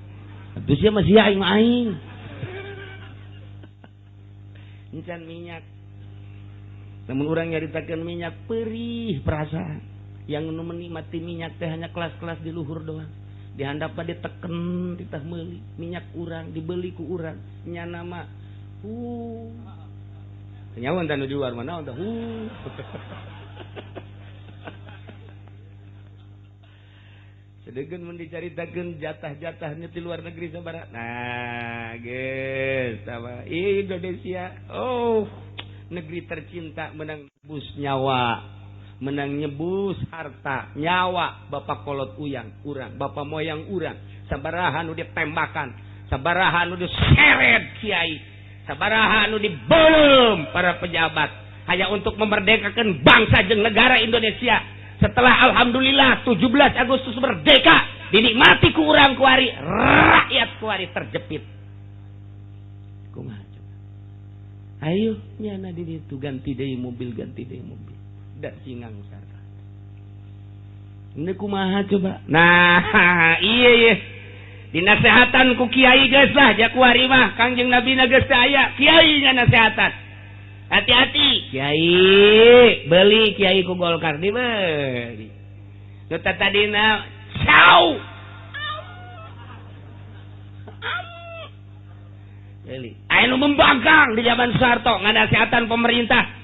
S2: atuh sia masih aing encan minyak namun urang nyaritakeun minyak perih perasaan yang nu menikmati minyak teh hanya kelas-kelas di luhur doang di handap diteken ditah meuli minyak urang dibeli ku urang nya nama nyawan tanu di luar mana tah sedegen mun dicaritakeun jatah-jatahnya di luar negeri sabaraha nah geus sama Indonesia negeri tercinta menang nebus nyawa menang nyebus harta nyawa bapak kolot uyang urang bapak moyang urang sabaraha nu ditembakan sabaraha nu diseret kiai sabaraha anu dibelem para pejabat hanya untuk memerdekakan bangsa jeung negara Indonesia setelah alhamdulillah 17 Agustus merdeka dinikmati ku urang kuari rakyat kuari terjepit kumaha coba ayo nyana di ditu ganti deui mobil da singang sarta ini kumaha coba nah iya dinasehatan ku kiai geus lah jakuari mah Kangjeng Nabi na geus aya kiai nya nasehatan hati-hati kiai beli kiai ku Golkar dibeli nu tadina sau beli aya nu membangkang di zaman Soeharto nganasehatan pemerintah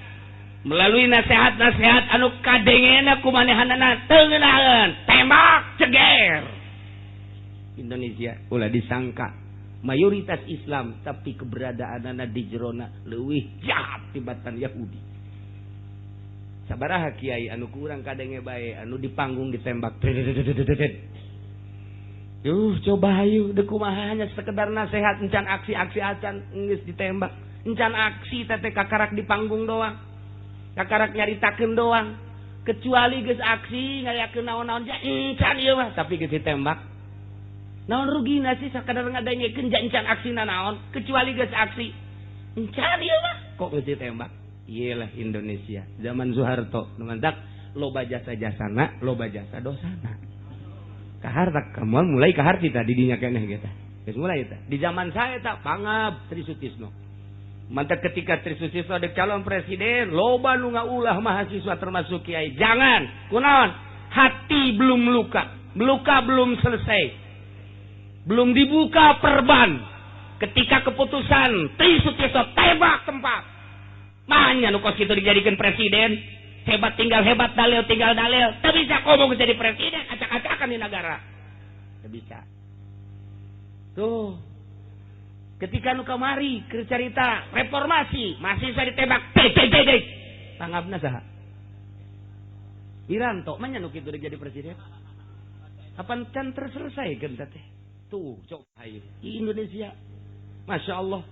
S2: melalui nasihat-nasihat anu kadengena kumanehanana teu ngeunaheun tembak ceger Indonesia ulah disangka mayoritas Islam tapi keberadaanana di jerona leuwih jahat tibatan Yahudi sabaraha kiai anu kurang kadenge bae anu di panggung ditembak coba hayu deuk kumaha hanya sekedar nasihat encan aksi-aksi acan geus ditembak encan aksi teh kakarak di panggung doang kakarak nyaritakeun doang kecuali geus aksi ngayakeun naon-naon encan ieu mah tapi geus ditembak naon rugina sih sakadar ngadengekeun encan aksina naon kecuali geus aksi encan ieu mah kok geus ditembak iyalah Indonesia zaman Soeharto mantak loba jasa-jasana, loba jasa dosana. Kahar tak kamu mulai kahar kita di dinya keneh kita. Geus mulai eta. Di zaman saya tak pangab Tri Sutisno. Mantap ketika Tri Sutisno ada calon presiden, loba nu ngaulah mahasiswa termasuk kiai. Jangan, kunaon? Hati belum luka, luka belum selesai. Belum dibuka perban. Ketika keputusan Tri Sutisno tembak tempat. Mahanya nu kos kitu dijadikan presiden. Hebat tinggal hebat, dalil tinggal dalil. Tak bisa ngomong jadi presiden, acak-acakan di negara. Tak bisa. Tuh. Ketika nu kamari keur carita reformasi, masih saya ditembak. Dek. Tanggapna saha? Wiranto manya nu kitu jadi presiden. Kapan can terselesaikeun teh? Tuh, coba ayo. Di Indonesia. Masya Allah.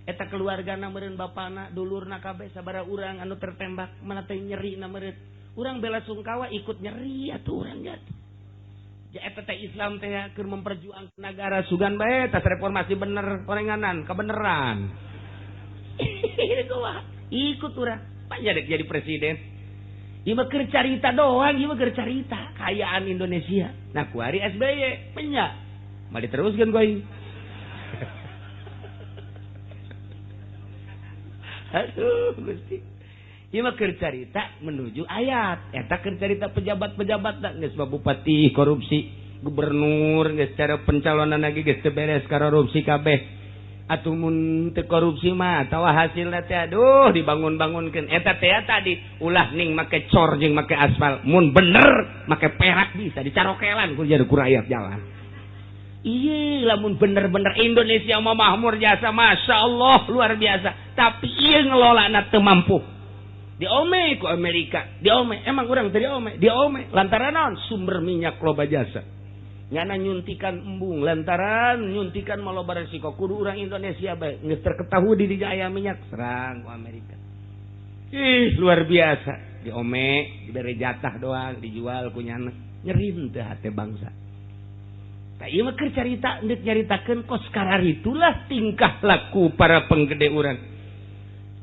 S2: Eta keluargana meureun bapana, dulurna kabeh sabaraha urang anu tertembak, mana teh nyeri na meureun. Urang bela sungkawa ikut nyeri atuh urang nya. Ja eta teh Islam teh keur memperjuangkeun negara sugan bae tas reformasi bener orenganan kebeneran. Ikut urang, panjadek jadi presiden. Ieu mah keur carita doang, ieu mah keur carita kayaan Indonesia. Nah kuari SBY penya. Mari teruskeun geuing. Aduh Gusti. Ieu mah keur carita menuju ayat. Eta keur carita pejabat-pejabat da geus bupati korupsi, gubernur geus cara pencalonan lagi geus teu beres korupsi kabeh. Atuh mun teu korupsi mah atawa hasilna teh aduh dibangun-bangunkeun. Eta teh tadi ulah ning make cor jeung make aspal. Mun bener make perak bisa dicarokelan ku jadi ku rakyat jalan. Iya, lamun bener-bener Indonesia mah makmur jasa, masya Allah luar biasa. Tapi iya ngelola na teu mampu. Diome ku Amerika, diome. Emang urang teu diome, diome. Lantaran naon? Sumber minyak loba jasa. Nyana nyuntikan embung, lantaran nyuntikan maloba resiko. Kudu urang Indonesia bae geus terketahui di aya minyak serang ku Amerika. Ih, luar biasa. Diome, dibere jatah doang, dijual ku nyana. Nyerin teh hate bangsa. Nah, iya mah keur carita ndeuk nyaritakeun kos kararitulah tingkah laku para penggede urang.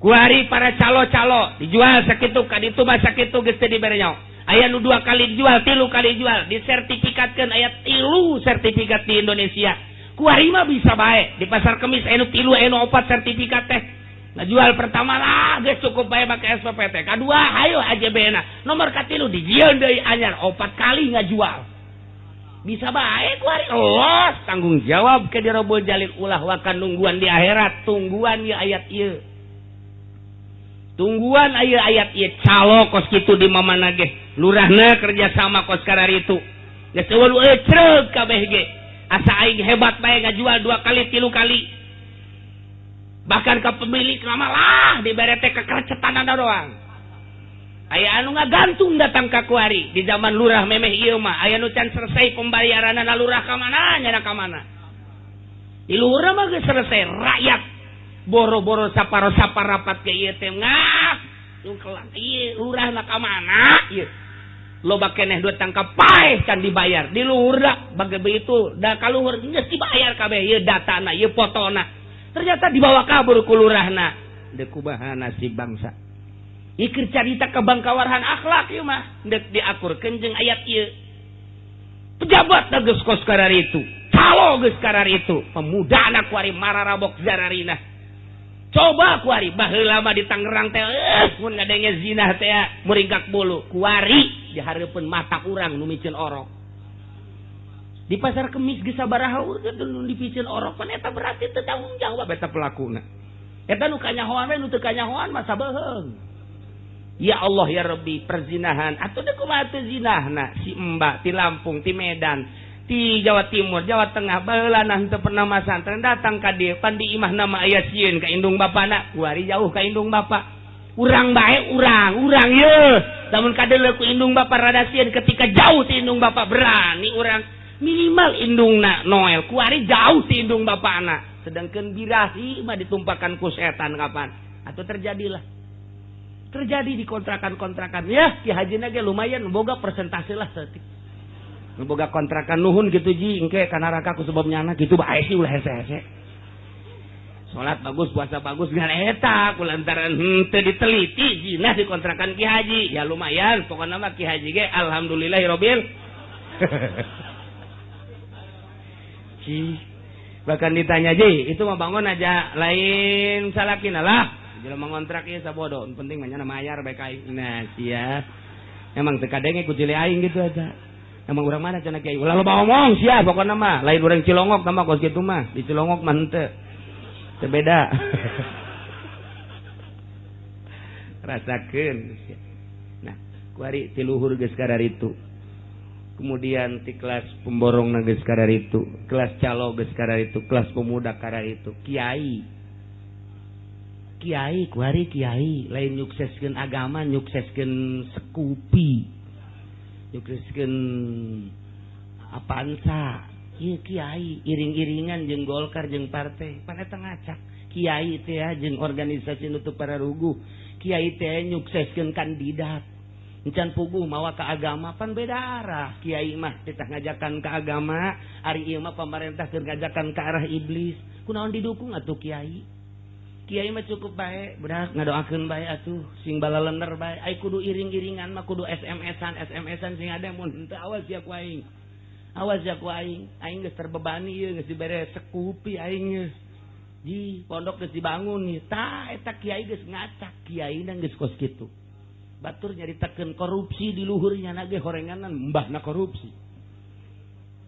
S2: Kuari para calo-calo dijual sakitu ka ditu mah sakitu geus teu dibere nyaho. Aya nu 2 kali dijual, 3 kali dijual, disertifikatkeun aya 3 sertifikat di Indonesia. Kuari mah bisa bae di pasar kemis aya nu 3 aya nu 4 sertifikat teh. Nah jual pertama lah geus cukup bae make SPP teh. Kadua hayu AJB-na. Nomor katilu dijieun deui anyar 4 kali ngajual. Bisa baik kuari Allah tanggung jawab ke dirobol jalil ulah wakan nungguan di akhirat. Tungguan ya ayat ieu. Tungguan aya ayat ieu calo kos kitu di mamana ge. Lurahna kerja sama kos kararitu. Geus eueul ecreug kabeh ge. Asa aing hebat bae ngajual 2 kali 3 kali. Bahkan ke pemilik lama lah dibere teh kekerecetanana doang. Aya anu ngagantung datang ka kuari di zaman lurah memeh ieu mah aya nu can selesai pembayaranna lurah ka mana nyana ka mana. Di lurah mah geus selesai rakyat boro-boro saparo-saparapat ke ieu teh ngap tungkelan ieu lurahna ka mana ieu. Loba keneh duit tangka paeh can dibayar di lurah bage begitu da kaluhur geus dibayar kabeh ieu datana ieu fotona. Ternyata dibawa kabur ku lurahna. Deuk kubahana si bangsa. Ikir carita kebangkawarhan akhlak ieu mah dek diakurkeun jeung ayat ieu. Pejabat da geus kos kararitu, calo geus kararitu, pemudana kuari mararabok zararina. Coba kuari baheula mah di Tangerang teh mun ngadenge zina teh muringkak bulu, kuari dihareupeun mata urang nu micin orok. Di pasar kemis geus sabaraha urang nu dipicin orok pan eta berarti teu tanggung jawab eta pelakuna. Eta nu kanyahoan we nu teu kanyahoan mah sabeheung. Ya Allah ya Rabbi perzinahan atuh da kumaha teu zinahna si Mbak ti Lampung ti Medan ti Jawa Timur Jawa Tengah baheulana henteu pernah masantren datang ka dieu pan di imah nama aya sieun ka indung bapana kuari jauh ka indung bapa urang bae urang ye lamun kadeuleu ku indung bapa rada sieun ketika jauh ti indung bapa berani urang minimal indungna Noel kuari jauh ti indung bapana sedangkeun birahi mah ditumpakan ku setan kapan atuh terjadi di kontrakan-kontrakan ya Ki Hajina ge lumayan boga persentase lah setik boga kontrakan nuhun gitu ji engke ka neraka ku sebabnya anak gitu bae sih ulah hese-hese salat bagus, puasa bagus ngan eta kulantaran teu diteliti jinah dikontrakan Ki Haji. Ya lumayan pokokna mah Ki Haji ge alhamdulillahirabbil. Bahkan ditanya Ji, itu mah bangun aja lain salakina lah. Jelema ngontrak ieu sabodo, penting mah nya mayar bae ka aing. Nah, sia. Emang teu kadenge ku cili aing gitu aja. Emang urang mana cenah Kiai? Ulah loba omong sia pokona mah. Lain urang Cilongok mah kos kitu mah. Di Cilongok mah henteu. Teu beda. Rasakeun. Nah, kuari ti luhur geus kararitu. Kemudian di kelas pemborong geus kararitu, kelas calo geus kararitu, kelas pemuda kararitu. Kiai kuari kiai lain nyukseskeun agama, nyukseskeun sekupi, nyukseskeun apansa. Ieu kiai iring-iringan jeung Golkar jeung partai paneta ngacak. Kiai teh jeung organisasi nutup para ruguh. Kiai teh nyukseskeun kandidat. Encan puguh mawa ke agama pan beda arah. Kiai mah kita ngajakan ke agama, ari ieu mah pemerintah keur ngajakan ke arah iblis. Kunaon didukung atuh kiai? Kiai mah cukup bae, bedak ngadoakeun bae atuh, sing balalener bae. Ai kudu iring-iringan mah kudu SMS-an sing ada mun henteu awas ya ku aing. Awas ya ku aing. Aing geus terbebani ieu geus dibere sekupi aing geus. Ji, pondok geus dibangun nih. Tah eta kiai geus ngacak, kiaina geus kos kitu. Batur nyaritakeun korupsi di luhurnya nage horenganan mbahna korupsi.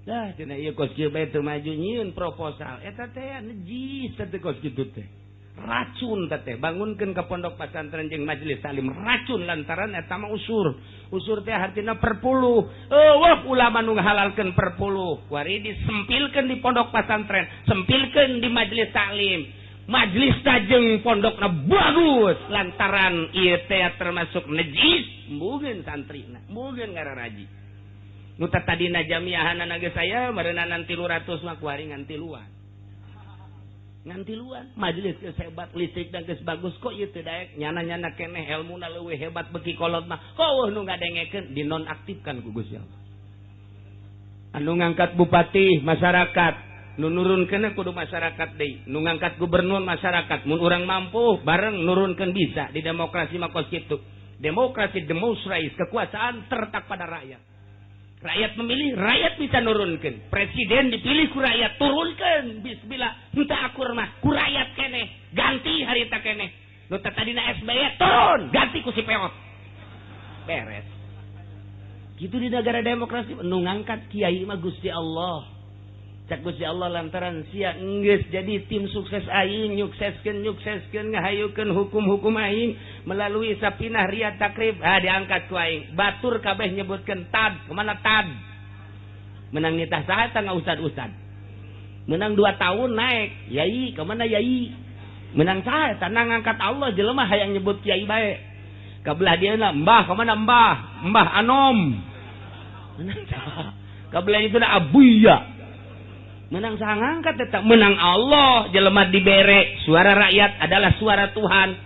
S2: Dah cenah ieu kos kieu bae teu maju nyieun proposal. Eta teh nejis teh kos kitu teh. Racun teh bangunkeun ka pondok pesantren jeung majelis salim racun lantaran eta mah usur. Usur teh artina perpuluh. Eueuh ulama nu ngahalalkeun perpuluh. Kuari disempilkeun di pondok pesantren, sempilkeun di majelis salim. Majelis tajeng pondokna bagus lantaran ieu teh termasuk najis mungkin santrina mungkin ngararaji nu tadina jamiahana geus saya meureunan 300 mah kuari ngan tiluan majelis geus hebat listrikna geus bagus kok ieu teh daek nyana-nyana keneh elmuna leuwih hebat beki kolot mah heueuh nu ngadengekeun dinonaktifkan ku Gusti Allah anu ngangkat bupati masyarakat nu nurunkeun kudu masyarakat deui nu ngangkat gubernur masyarakat mun urang mampu bareng nurunkeun bisa di demokrasi mah kos kitu demokrasi demonstrasi kekuasaan terletak pada rakyat memilih rakyat bisa nurunkeun presiden dipilih ku rakyat turunkeun bismillah henteu akur mah ku rakyat keneh ganti harita keneh nu tadina SBY turun ganti ku si peot beres gitu di negara demokrasi nu ngangkat kiai mah Gusti Allah. Cak Gusti Allah lantaran sia geus jadi tim sukses aing nyukseskeun ngahayukeun hukum-hukum aing melalui sapinah ria takrib diangkat ku aing batur kabeh nyebutkeun tad kemana tad menang nitah saha tangga ustad menang 2 tahun naik yai kemana yai menang saha tanang ngangkat Allah jelema hayang nyebut kiai bae kabelah dieuna mbah kemana mbah anom menang saha kabelah itu da abuya menang sangangkat tetap menang Allah jelema dibere suara rakyat adalah suara Tuhan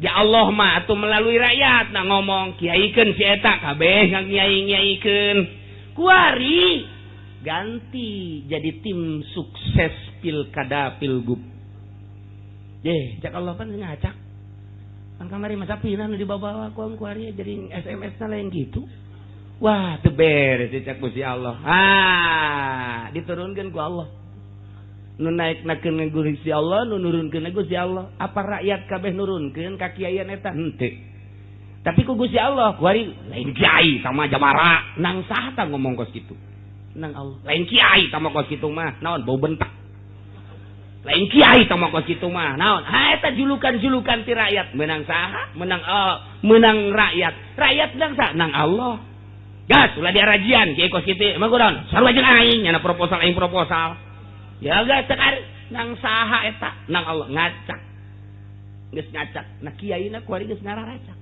S2: ya Allah mah atuh melalui rakyat nah ngomong kiaikeun si eta kabeh ngiaikeun kuari ganti jadi tim sukses pilkada pilgub cak Allah pan ngacak kan kamari masa pina nu dibawa ku kuari jadi SMS-na lain gitu. Wah, teu beres cak Gusti Allah. Diturunkeun ku Allah. Nu naiknakeun ku Gusti Allah, nu nurunkeun ku Gusti Allah. Apa rakyat kabeh nurunkeun ka kiaian eta? Henteu. Tapi ku Gusti Allah, kuari lain kiai sama jamara. Nang saha ta ngomong kos kitu? Nang Allah. Lain kiai sama kos kitu mah. Naon bau bentak. Lain kiai sama kos kitu mah. Naon? Eta julukan-julukan ti rakyat. Menang saha? Menang rakyat. Rakyat nang saha? Nang Allah. Gas, ulah diarajian kiai kos kitu emang kunaon sarua jeung aing nya proposal aing proposal ya gas cekar nang saha eta nang Allah ngacak geus ngacak nah kiaina kuari geus ngararacak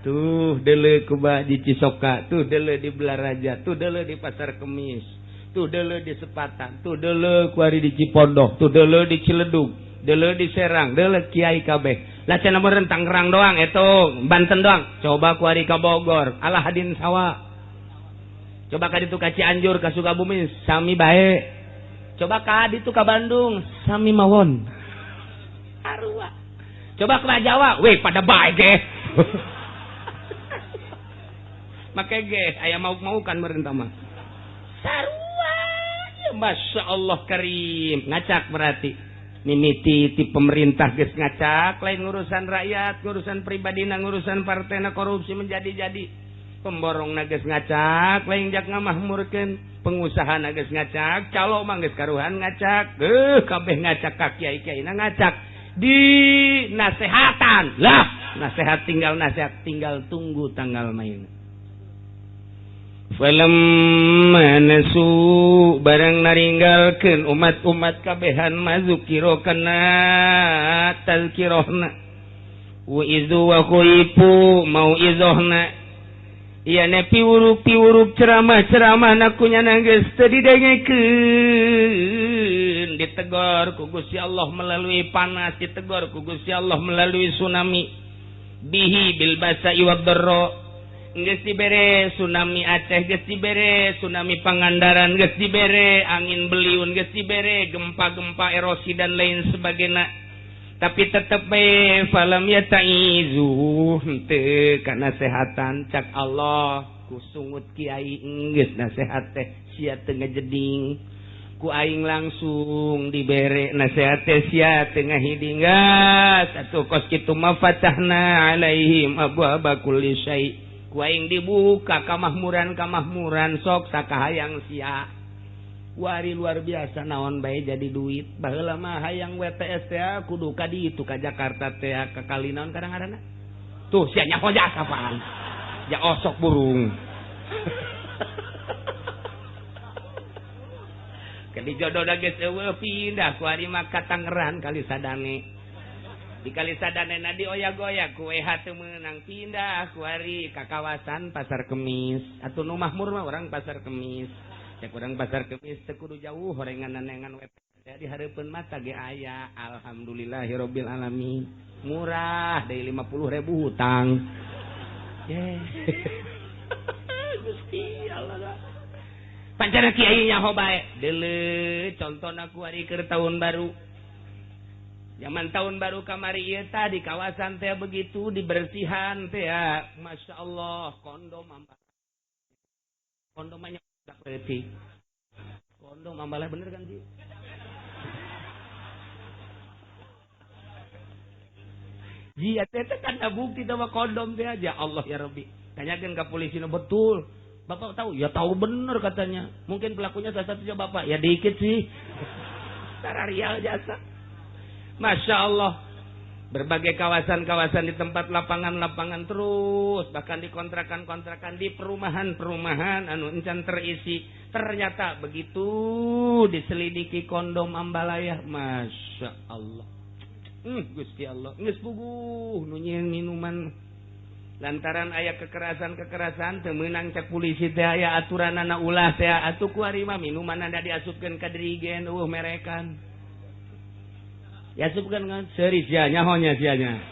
S2: tuh deuleu ku di Cisoka tuh deuleu di Belaraja tuh deuleu di Pasar Kemis tuh deuleu di Sepatan tuh deuleu kuari di Cipondoh tuh deuleu di Ciledug deuleu di Serang deuleu kiai kabeh lah cenah meureun Tangerang doang eto Banten doang coba kuari ka Bogor Alahadin Sawa coba ka ditu ka Cianjur ka Sukabumi sami bae Coba ka ditu ka Bandung, sami mawon. Arua. Coba ke Jawa, weh pada bae ge. Make ge aya mau kan merentah mah. Sarua. Ya Masya Allah karim. Ngacak berarti. Mimiti ti pemerintah geus ngacak, lain ngurusan rakyat, ngurusan pribadina, ngurusan partena korupsi menjadi-jadi. Pemborongna geus ngacak, lain jak ngamahmurkeun, pengusaha geus ngacak, calo mah geus karuhan ngacak. Kabeh ngacak ka kiai-kiaina ngacak. Di nasehatan. Lah, nasihat tinggal tunggu tanggal main. Falamma nasu barang naringgalkeun umat-umat kabehan mazukiro kana tazkirahna wa izu wa khuifu mau'izohna ieu ne piwuruk ceramah nakunya geus teu didengekeun ditegor ku Gusti Allah melalui panas ditegor ku Gusti Allah melalui tsunami bihi bil basa'i wad dharra geus dibere tsunami Aceh, geus dibere tsunami Pangandaran, geus dibere angin beliun, geus dibere gempa-gempa erosi dan lain sebagainya. Tapi tetep bae falam yataizu henteu kana sehatan cak Allah ku sungut kiai geus nasehat teh sia teu ngajeding ku aing langsung dibere nasehat teh sia teu ngahidingas atuh kos kitu mafatahna alaihim abwaaba kulli syai' ku aing dibuka kamahmuran sok sakahayang sia wari luar biasa naon bae jadi duit baheula mah hayang WTS teh kudu ka ditu ka Jakarta teh ka kali naon kadang-kadang tuh sia nya hoja sapaan ya osok burung kali jodoh da geus eueuh pindah ku ari mah ka Tangerang kali sadane di kali sadane nadi oyak-oyak ku EH teu meunang pindah ku ari ka kawasan Pasar Kemis atuh nu mahmur mah urang Pasar Kemis cek urang Pasar Kemis teu kudu jauh horengan-nengan we di hareupeun mata ge aya alhamdulillahirabbil alamin murah deui 50.000 hutang Gusti Allah pancana kiai nya bae deuleu contona ku ari keur tahun baru. Zaman tahun baru kamari ieu tah di kawasan teh begitu dibersihan teh ya. Masya Allah kondom kondomnya dak leutik. Kondom ambalah bener kan sih? Jia teh kan bukti sama kondom teh aja. Allah ya Rabbi. Tanyakeun ka polisi betul. Bapak tahu? Ya tahu bener katanya. Mungkin pelakunya salah satunya Bapak. Ya dikit sih. Secara real jasa. Masya Allah. Berbagai kawasan-kawasan di tempat lapangan-lapangan terus. Bahkan di kontrakan-kontrakan. Di perumahan-perumahan. Anu encan terisi. Ternyata begitu. Diselidiki kondom ambalayah. Masya Allah. Gusti Allah. Nges puguh. Nunyian minuman. Lantaran aya kekerasan temenang cek polisi teh aya aturan anak ulah teh atuh kuari mah minuman anda diasupkeun ka dirigen merekan diasupkeun kan seuri sia nyahonya sianya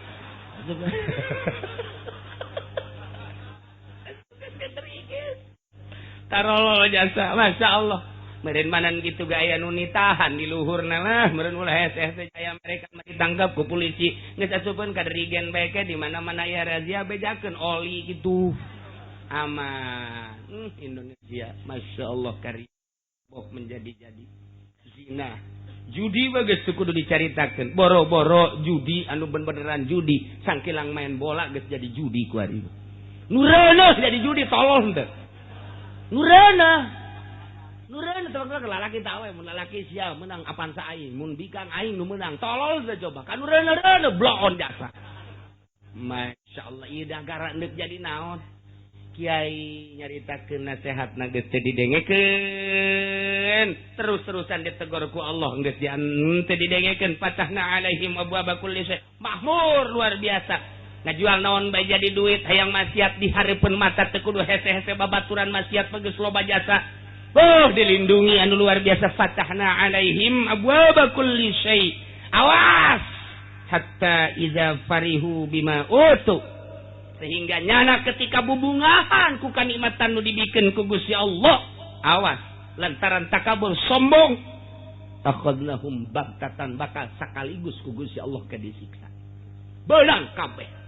S2: tarolol jasa Masya Allah meureun manan kitu ge aya nu nitahan di luhurna lah meureun ulah heseh teh aya mereka ditangkap ku polisi geus asupkeun ka dirigen bae ke di mana-mana aya razia bejakeun oli gitu aman Indonesia Masya Allah karim boh menjadi-jadi zina judi bae kudu dicaritakeun boro-boro judi anu beneran judi sangkilang main bola geus jadi judi ku ari nureuneuh jadi judi tolong teh nureuneuh teman-teman lalaki tahu mun lalaki sia menang apaan sa aing mun bikang aing nu menang tolol teh coba kan reuna bloon jasa Masya Allah ieu negara neuk jadi naon kiai nyaritakeun nasehatna geus teu didengekeun terus-terusan ditegur ku Allah geus teu didengekeun patahna alaihim abwaaba kulli syai mahmur luar biasa ngajual naon bae jadi duit hayang maksiat di hareupeun mata teu kudu hese-hese babaturan maksiat geus loba jasa dilindungi anu luar biasa fatahna alaihim abwaaba kulli syai awas hatta iza farihu bima utu sehingga nyana ketika bubungahan ku kanikmatan nu dibikeun ku Gusti Allah awas lantaran takabur sombong akhadnahum baghtatan bakal sakaligus ku Gusti Allah ke disiksa beunang kabeh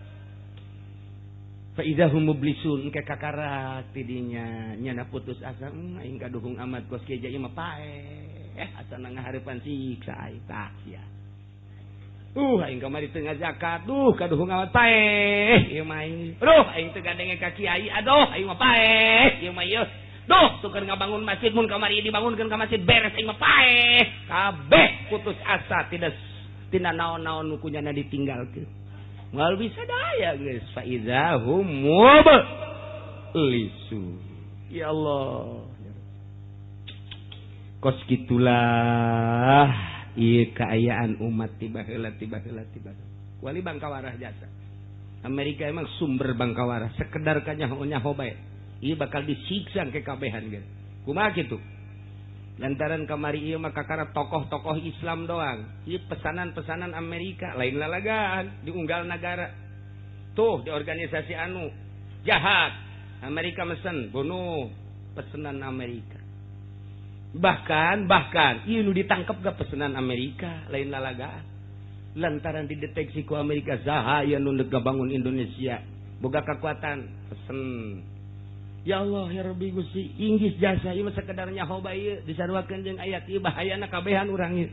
S2: fa idahum mublisun engke kakarak tidinya nyana putus asa aing kaduhung amat kos kieu ieu mah paeh asana ngahareupan siksa eta sia aing kamari teu ngazakat kaduhung amat paeh ieu mah aing teu gandenge ka kiai aing mah paeh ieu mah ieu tuker ngabangun masjid mun kamari dibangunkeun ka masjid beres aing mah paeh kabeh putus asa tidak naon-naon nu kunyana ditinggalkeun moal bisa daya geus fa idzahum mublisun ya Allah kos kitulah ieu kaayaan umat tiba heula wali bangkawarah jasa Amerika emang sumber bangkawarah sekedar kanyaho bae ieu bakal disiksa ke kabehan geus kumaha kitu lantaran kamari ieu mah kakara tokoh-tokoh Islam doang ieu pesanan-pesanan Amerika lain lalagaan di unggal negara tuh di organisasi anu jahat Amerika mesen bunuh pesanan Amerika bahkan ieu nu ditangkep ga pesanan Amerika lain lalagaan lantaran dideteksi ku Amerika saha aya nu bangun Indonesia boga kekuatan pesen ya Allah ya Rabbi Gusti inggis jasa ieu mah sakedar nyaho bae disaruakeun jeung ayat ieu bahayana kabehan urang ieu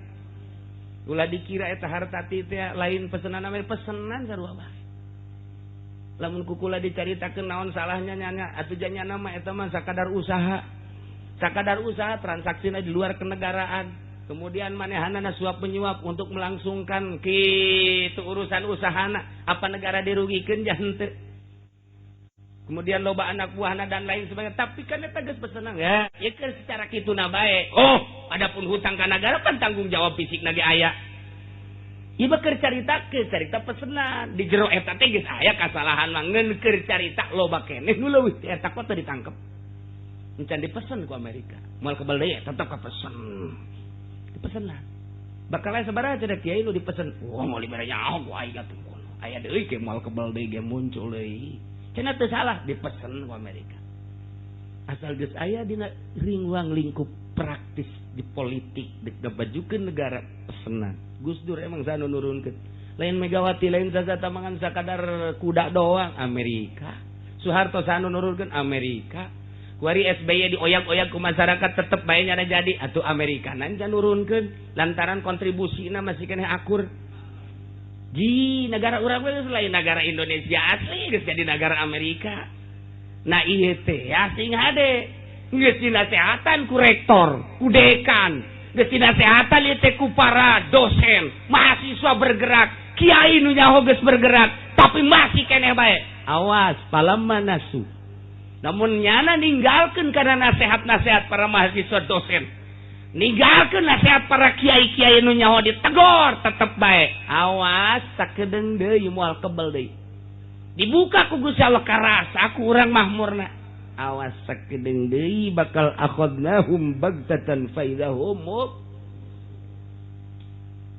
S2: ulah dikira eta harta teh lain pesanan Amerika pesanan sarua bae lamun kukula dicaritakeun naon salahnya nyana atuh janya mah eta mah sakadar usaha transaksina di luar kenegaraan kemudian manehanana suap menyuap untuk melangsungkan kitu urusan usahana apa negara dirugikeun jah henteu kemudian loba anak buahna dan lain sebagainya tapi kan eta geus pesanan ya keur secara kituna bae adapun hutang ka negara kan tanggung jawab fisikna ge aya ieu keur carita pesanan di jero eta teh geus aya kasalahan mah ngeun keur carita loba keneh nu leuwih eta kok teu ditangkep encan dipesan ku Amerika moal kebal deui tetep kapesen dipesenan bakal aya sabaraha cenah kiai nu dipesen moal libere nyaho ku aing atuh aya deui ke moal kebal deui ge muncul deui cenah teu salah dipesen ku Amerika asal geus aya dina ruang lingkup praktis di politik dibajukeun negara pesenan Gus Dur emang sanu nurunkeun lain Megawati lain Zazata mangan sakadar kuda doang Amerika Soeharto sanu nurunkeun Amerika kuari SBY dioyak-oyak ku masyarakat tetep bae nyana jadi atuh Amerika nan nurunkeun lantaran kontribusina masih keneh akur ji negara urang geus lain negara Indonesia asli geus jadi negara Amerika nah ieu teh asing hade geus dinasehatan ku rektor ku dekan geus dinasehatan ieu teh ku para dosen mahasiswa bergerak kiai nu nyaho geus bergerak tapi masih keneh bae awas palamma nasu namun nyana ninggalkeun kana nasihat-nasihat para mahasiswa dosen ninggalkeun nasihat para kiai-kiai nu nyaho ditegor tetep bae awas sakedeung deui moal kebel deui dibuka ku Gusti Allah karas aku urang mahmurna awas sakedeung deui bakal akhadnahum baghtatan fa idahum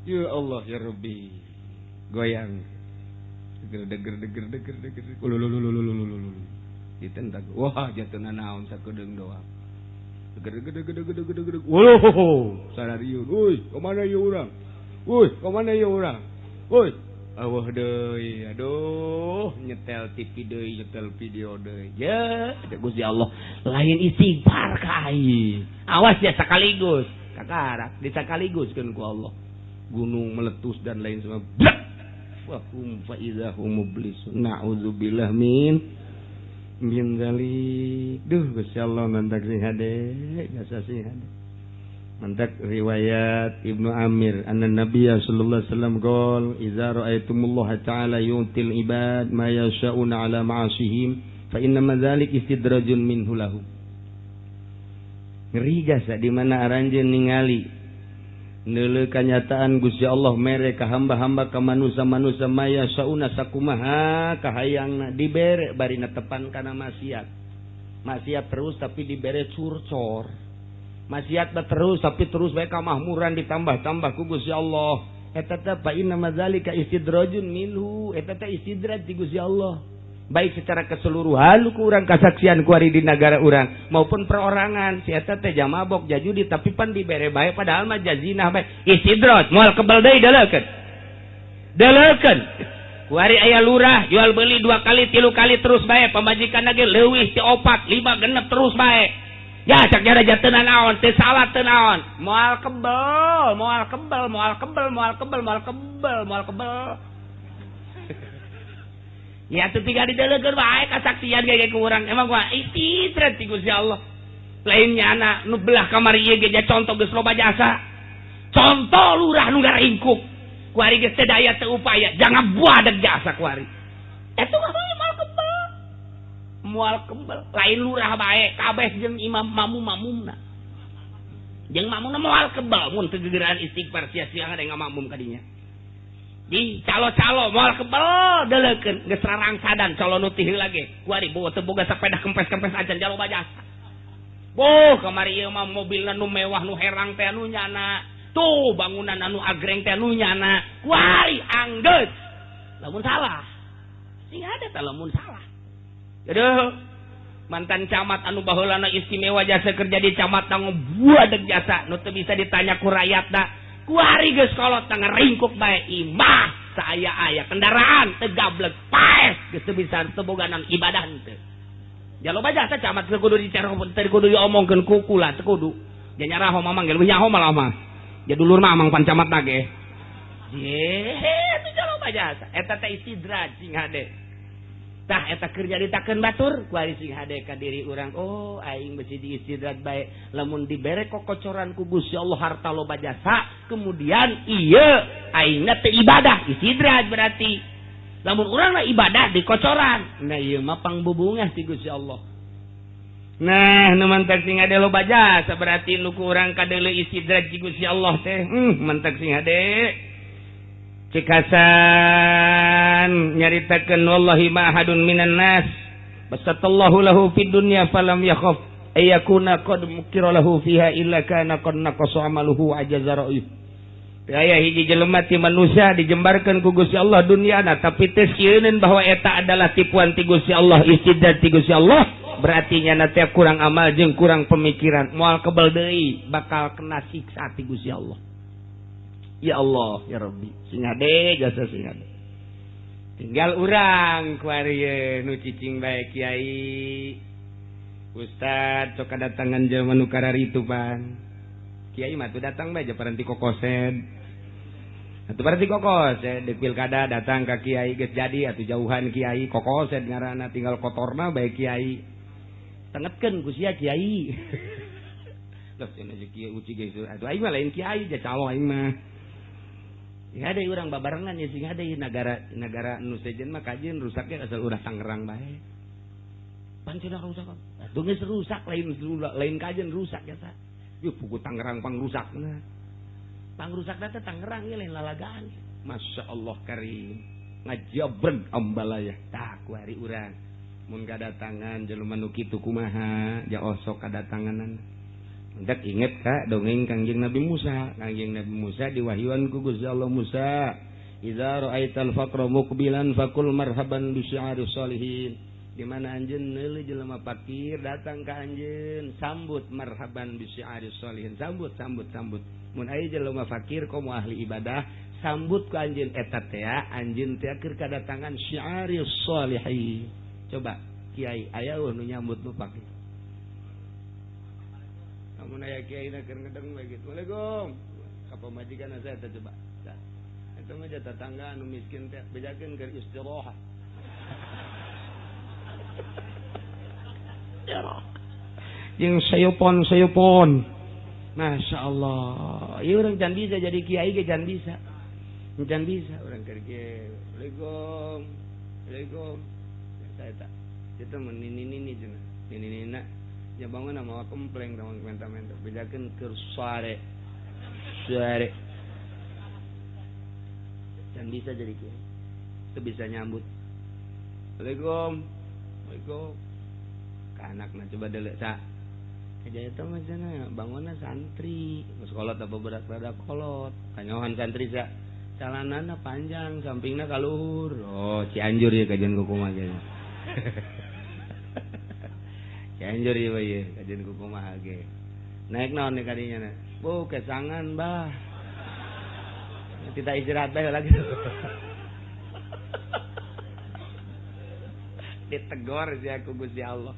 S2: ya Allah ya Rabbi goyang deger ditentang wah jatuhna naon sakedeung doang gede woloh sarariun euy kamana ieu urang euy awah deui aduh nyetel TV deui nyetel video deui ya Gusti Allah lain istighfar ka aing awas ya sakaligus kakarak disakaliguskeun ku Allah gunung meletus dan lain sebagainya wa hum fa idzahum mublisun na'udzubillah min zalik Gusti Allah mantak sing hade jasa sing hade mantak riwayat Ibnu Amir anna Nabiy sallallahu alaihi wasallam qol idza ra'aytumullaha ta'ala yu'til ibad ma yasha'una ala ma'asihim fa inna dzalik istidrajun minhu lahum ngeri jasa di mana aranjeun ningali neuleuh kanyataan Gusti Allah mere ka hamba-hamba ka manusia-manusia maya sauna sakumaha kahayangna dibere bari netepan kana maksiat terus tapi dibere curcor maksiat terus tapi terus bae kamahmuran ditambah-tambah ku Gusti Allah eta teh fa inna madzalika istidrajun minhu eta teh istidraj di Gusti Allah baik secara keseluruhan ku urang kasaksian kuari di negara urang maupun perorangan si eta teh jamabok jajudi tapi pan dibere bae padahal mah jazinah bae istidroj moal kebal deui deulekeun kuari aya lurah jual beli 2 kali 3 kali terus bae pamajikan ge leuwih ti 4 5 genep terus bae ya cak jaraja teu naon teu salah teu naon moal kebal ya tuh tiga didelekeun bae kasaksian ge ku urang emang gua istidrat ti Gusti Allah lainnya anak nu belah kamar ieu ge contoh geus loba jasa contoh lurah nu garingkuk kuari geus teu daya teu upaya jangan buadeg jasa kuari eta mah moal kembal lain lurah bae kabeh jeung imam mamumna jeung mamumna moal kembal mun teu gegeuraan istighfar sia-sia ada ngamamum ka dinya di calo-calo moal kebal deulekeun geus rarangsadan calo nu tih heula ge kuari bawa teu boga sapeda kempes-kempes acan jaloba jasa boh kamari ieu mah mobilna nu mewah nu herang teh anu nyana tuh bangunan anu agreng teh anu nyana kuari anggeus lamun salah sing ada teh lamun salah aduh mantan camat anu baheulana istimewa jasa kerja di camat tanggung buadeg jasa nu teu bisa ditanya ku rakyatna kuari geus kolot tang ringkuk bae imah saya aya kendaraan teu gablek paes geus teu bisa teu boganan ibadah teu jaloba jasa camat teu kudu dicerong teu kudu diomongkeun ku kula teu kudu nya nyaraho mamang ge leuwih nyaho malah mah ya dulur mah amang pan camatna ge ye teu jaloba jasa eta teh istidraj sing hade tah eta kerja ditakeun batur kuari sing hade ka diri urang oh aing besi diistidrat bae lamun dibere kokocoran ku Gusti Allah harta loba jasa kemudian ieu aingna teu ibadah istidrat berarti lamun urang mah ibadah dikocoran nah ieu mah pangbubungah ti Gusti Allah nah nu mantek sing hade loba jasa berarti nu ku urang kadeuleu istidrat ti Gusti Allah teh mantek sing hade cikasan nyaritakeun wallahi ma ahadun minan nas basatallahu lahu fid dunya falam yakhaf ayakuna qad mukira lahu fiha illa kana qad naqasa amaluhu ajaza ra'yu aya hiji jelema ti manusia dijembarkeun ku Gusti Allah dunyana tapi teu sieun bahwa eta adalah tipuan ti Gusti Allah istidrat ti Gusti Allah berarti nya teh kurang amal jeung kurang pemikiran moal kebal deui bakal kena siksa ti Gusti Allah. Ya Allah, ya Rabbi, sing hade jasa sing hade. Tinggal urang kuari nu cicing bae Kiai. Ustad sok kadatangan jelema nu kararitu pan. Kiai mah tuh datang bae aja paranti kokosen. Atuh paranti kokosen di pilkada datang ka Kiai geus jadi atuh jauhan Kiai kokosen ngaranna tinggal kotorna bae Kiai. Tengetkeun ku sia Kiai. Lah cenah Kiai uci geus atuh aing mah lain Kiai ja calo aing mah. Ya ada orang babarengan ya sing ada negara nu sejen mah kajian rusaknya asal udah Tangerang bae. Pancen rusak. Atuh geus rusak lain kajian rusak ya ta. Yeuh pugu Tangerang pangrusakna. Pangrusakna teh Tangerang ge lain lalagaan. Masyaallah karim. Ngajabreg ambalaya. Tah ku hari urang. Mun kadatangan jelema nu kitu kumaha? Ja osok kadatanganan. Hendak inget ka dongeng Kangjeng Nabi Musa. Kangjeng Nabi Musa diwahyuan ku Gusti Allah Musa. Idza ra'aital faqra muqbilan faqul marhaban bi syi'aris sholihin. Di mana anjeun neuleuh jelema fakir datang ka anjeun sambut marhaban bi syi'aris sholihin. Sambut. Mun aya jelema fakir komo ahli ibadah sambut ku anjeun eta teh anjeun teh keur kadatangan syi'aris sholihin. Coba Kiai aya nu nyambut nu fakir. Namun aya kiai na keur ngedeng we gitu. Waalaikum. Ka pamajikan saya teh coba. Tah. Eta mah tetangga anu miskin teh bejakeun keur istirahat. Jeung sayupon. Masya Allah. Ieu urang can bisa jadi kiai ge can bisa. Can bisa urang keur kiai. Waalaikum. Saya tak. Kita menini cenah. Ninina ya bangun nama kompleng sama menta-menta bedakan ke sore dan bisa jadi kiai itu bisa nyambut. Waalaikum ke anaknya coba dulu sa kejaya itu macamnya bangunnya santri sekolah apa berat pada kolot kanyohan santri sa calanana panjang sampingnya kaluhur Cianjur ya kajian kukum aja Cianjur ieu ye kajen ku kumaha ge. Naik naon nih kadinya na? Bu kesangan bah. Tidak istirahat bae lagi. Ditegor sih aku Gusti Allah.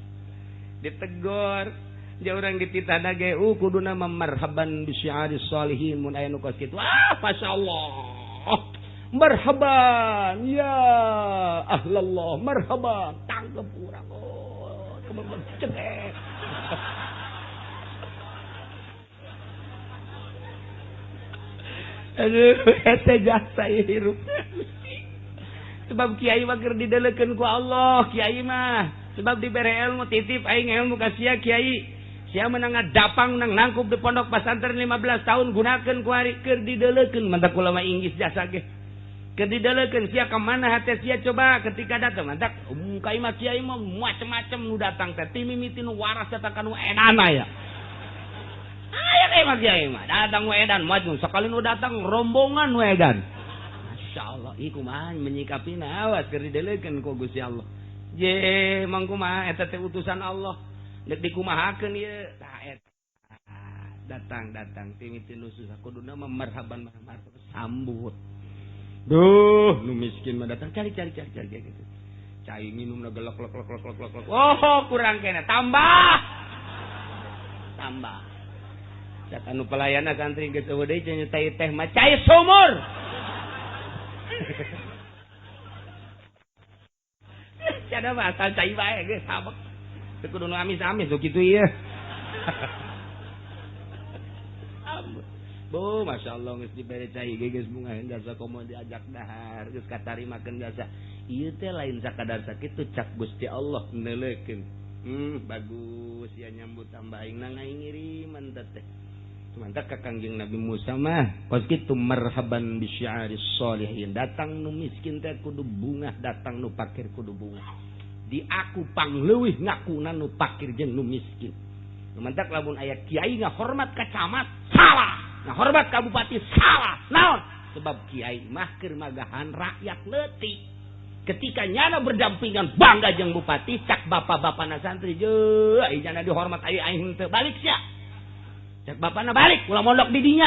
S2: Ditegor. Dia orang dititana ge kuduna marhaban bi syi'aris sholihin mun aya nu kos kitu. Masyaallah. Marhaban ya ahlallah marhaban. Tanggep urang kebeban cekek. Aduh, eta jasa hirup. Sebab kiai mah keur didelekeun ku Allah, kiai mah. Sebab dibere ilmu titip aing ilmu ka sia kiai. Sia meunang ngadapang nang nangkup di pondok pesantren 15 tahun gunakeun ku ari keur didelekeun mantap ulama Inggris jasa ge. Keur didelekeun sia ka mana hate sia coba ketika datang mantap kiai mah kiai mah macem-macem nu datang teh ti mimiti nu waras eta kan nu enana ya. Aya kayak kiai mah datang wedan maju sekali nu datang rombongan wedan. Masyaallah ieu kumaha menyikapina awas keur didelekeun ku Gusti Allah. Je mangkumaha eta teh utusan Allah. Nek dikumahakeun ieu tah eta. Datang timiti nu susah kuduna mah marhaban sambut. Duh nu miskin mah datang cari gitu. Cai minumna gelek. Oh kurang kena tambah. Sak anu pelayana santri geus eueuh deui nyetai teh mah cai sumur. Cada mah asal cai bae geus sabek. Teu kudu nu amis-amis so kitu ieu. Bu, masyaallah geus dibere cai geus bunga jasa komo diajak dahar geus katarimakeun jasa. Ieu teh lain sakadar sakitu cak Gusti Allah neuleukeun. Bagus ya nyambut tambah aing nang aing ngiriman teh. Mantap ka Kangjeng Nabi Musa mah kos kitu marhaban bi syi'aris sholihin. Datang nu miskin teh kudu bunga, datang nu pakir kudu bunga. Di aku pangleuwih ngakuna nu pakir jeung nu miskin. Mantap lamun aya kiai ngahormat ka camat salah, ngahormat ka bupati salah. Naon? Sebab kiai mah keur magahan rakyat leutik. Ketika nyana berdampingan bangga jeung bupati cak bapak-bapana santri je ai nyana dihormat aing teu balik sia. Cak bapana balik ulah mondok di dinya.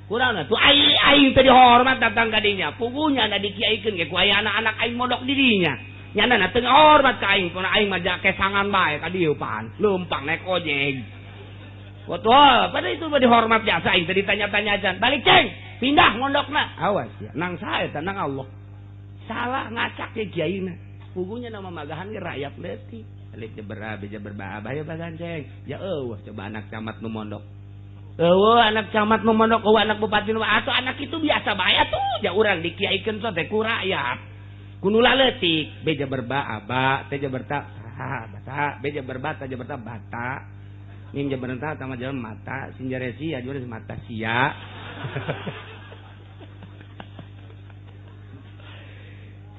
S2: Kurangna tuh aing teh dihormat datang ka dinya. Pugunya na dikiaikeun ge ku aya anak-anak aing mondok di dinya. Nyana na teu hormat ka aing, puna aing mah kesangan bae ka dieu pan. Leumpang naik ojek. Wah, pada itu mah dihormat biasa aing teh ditanya-tanyajan. Balik ceng, pindah mondokna. Awas ya, nang sae teh nang Allah. Salah ngacak ya kiaina. Pugunya nama magahan ge rakyat leutik. Alik beja berbah ya bagan ceng. Ya eueuh coba anak camat nu mondok. Anak camat nu mondok, anak bupati nu atuh anak itu biasa bae atuh. Ja urang dikiaikeun so teh ku rakyat. Kudu leutik, beja berbah aba, teh jaberta bata, beja berbah teh jaberta bata. Nim jaberta tama jalan mata, sinjaresi ajuran mata sia.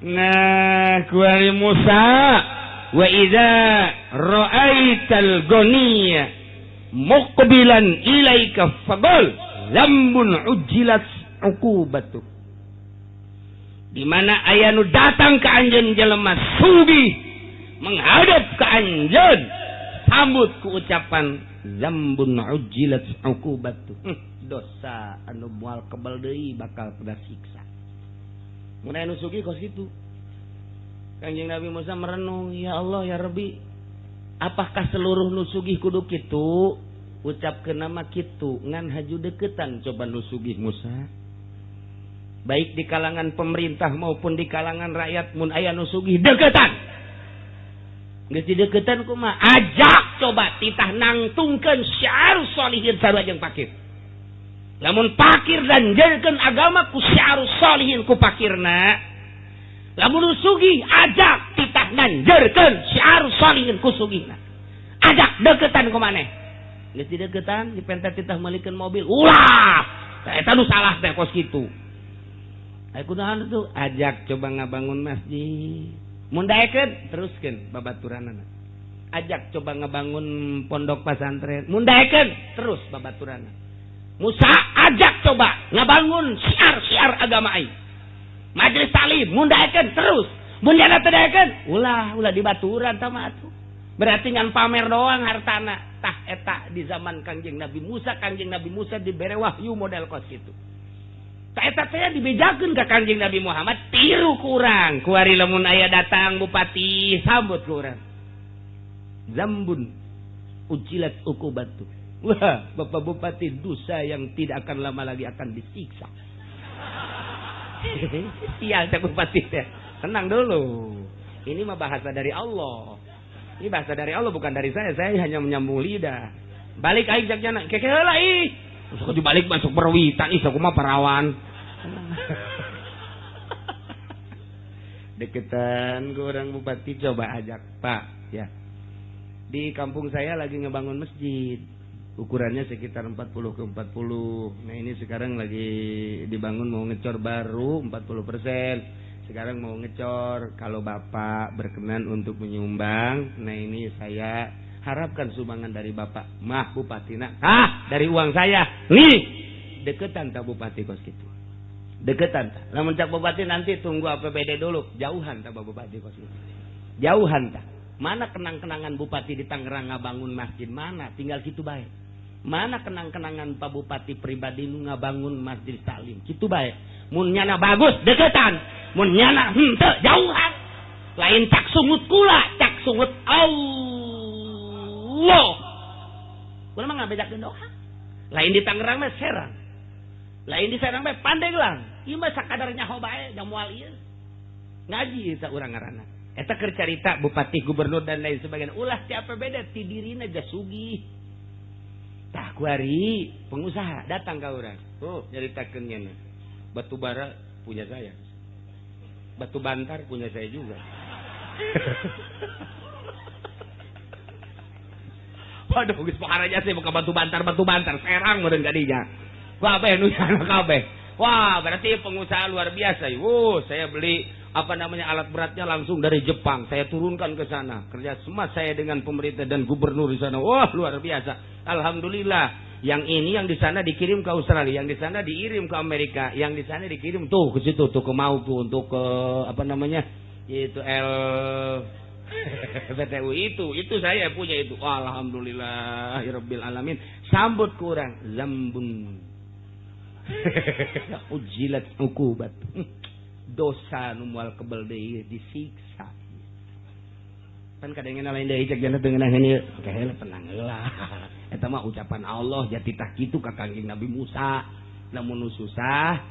S2: Nah, kuari Musa wa idza ra'aital ghaniya muqbilan ilaika faqul zambun ujilat uqubatu. Di mana aya nu datang ka anjeun jelema sugih menghadap ka anjeun sambut ku ucapan zambun ujilat uqubatu. Dosa anu moal kebal deui bakal pada siksa. Mun aya nu sugih kos kitu. Kanjeng Nabi Musa merenung, ya Allah ya Rabbi, apakah seluruh nu sugih kudu kitu? Ucapkeun nama kitu, ngan haju deketan coba nu sugih Musa. Baik di kalangan pemerintah maupun di kalangan rakyat mun aya nu sugih deketan. Geus dideketan kumaha? Ajak coba titah nangtungkeun syiar sholihin sareng pakir. Lamun pakir dan janjeurkeun agama ku syiar sholihin ku pakirna. Lamun sugih ajak titah nanjeurkeun syiar sholihin ku sugihna. Ajak deketan ku maneh. Geus dideketan dipentet titah meulikeun mobil. Ulah. Eta nu salah teh kos kitu. Aya kunaon tuh? Ajak coba ngabangun masjid. Mun daekeun teruskeun babaturanana. Ajak coba ngabangun pondok pesantren. Mun daekeun terus babaturanana. Musa ajak coba ngabangun syiar-syiar agama aing. Majelis taklim mundaekeun terus. Mun nyana teu daekeun, ulah dibaturan tama atuh. Berarti ngan pamer doang hartana. Tah eta di zaman Kangjeng Nabi Musa dibere wahyu model kos kitu. Tah eta teh dibejakeun ka Kangjeng Nabi Muhammad tiru ku urang. Kuari lamun aya datang bupati sambut ku urang. Zambun ujilat ukubatu. Wah, Bapak Bupati, dosa yang tidak akan lama lagi akan disiksa. Iya, Cak Bupati teh. Tenang dulu. Ini mah bahasa dari Allah. Ini bahasa dari Allah, bukan dari saya. Saya hanya menyambung lidah. Balik aing Cak Jana. Keke heula ih. Terus dibalik masuk perwita ih, sakumaha perawan. Deketan ke orang Bupati, coba ajak, Pak, ya. Di kampung saya lagi ngebangun masjid. Ukurannya sekitar 40x40. Nah ini sekarang lagi dibangun, mau ngecor baru 40%. Sekarang mau ngecor. Kalau Bapak berkenan untuk menyumbang, nah ini saya harapkan sumbangan dari Bapak. Mah Bupati nak, dari uang saya. Nih, deketan tak Bupati kos gitu. Deketan tak. Lamun Cak Bupati nanti tunggu APBD dulu. Jauhan tak Bupati kos gitu. Jauhan tak. Mana kenang-kenangan Bupati di Tangerang ngabangun masjid, mana? Tinggal situ baik. Mana kenang-kenangan Pak Bupati pribadi nu ngabangun masjid taklim, kitu bae. Mun nyana bagus deketan, mun nyana henteu jauhan. Lain cak sungut kula, cak sungut Allah. Kula mah ngabedakeun doa. Lain di Tangerang mah Serang. Lain di Serang mah Pandeglang. Ieu mah sakadar nyaho bae da moal ieu. Ngaji eta urang ngaranna. Eta keur carita bupati, gubernur dan lain sebagainya. Ulah ti APBD ti dirina geus sugih. Tah kuari pengusaha datang ka urang. Oh, nyaritakeun nya. Batu bara punya saya. Batu bantar punya saya juga. Waduh, geus pakaranya sih buka batu bantar Serang meureun kadinya. Kabeh nu nyana kabeh. Wah, berarti pengusaha luar biasa. Saya beli alat beratnya langsung dari Jepang. Saya turunkan ke sana. Kerja sama saya dengan pemerintah dan gubernur di sana. Wah, luar biasa. Alhamdulillah. Yang ini yang di sana dikirim ke Australia, yang di sana dikirim ke Amerika, yang di sana dikirim tuh ke situ tuh ke Maluku untuk ke itu PTU itu saya punya itu. Alhamdulillahirabbil alamin. Sambut kurang zambun. Ujilat ukubat. Dosa nu moal kebal deui disiksa. Kan kadang-kadang lain deui cek jana teu ngeunah ieu. Kaheula tenang heula. Eta mah ucapan Allah jati tah kitu ka Kangjeng Nabi Musa. Lamun nu susah,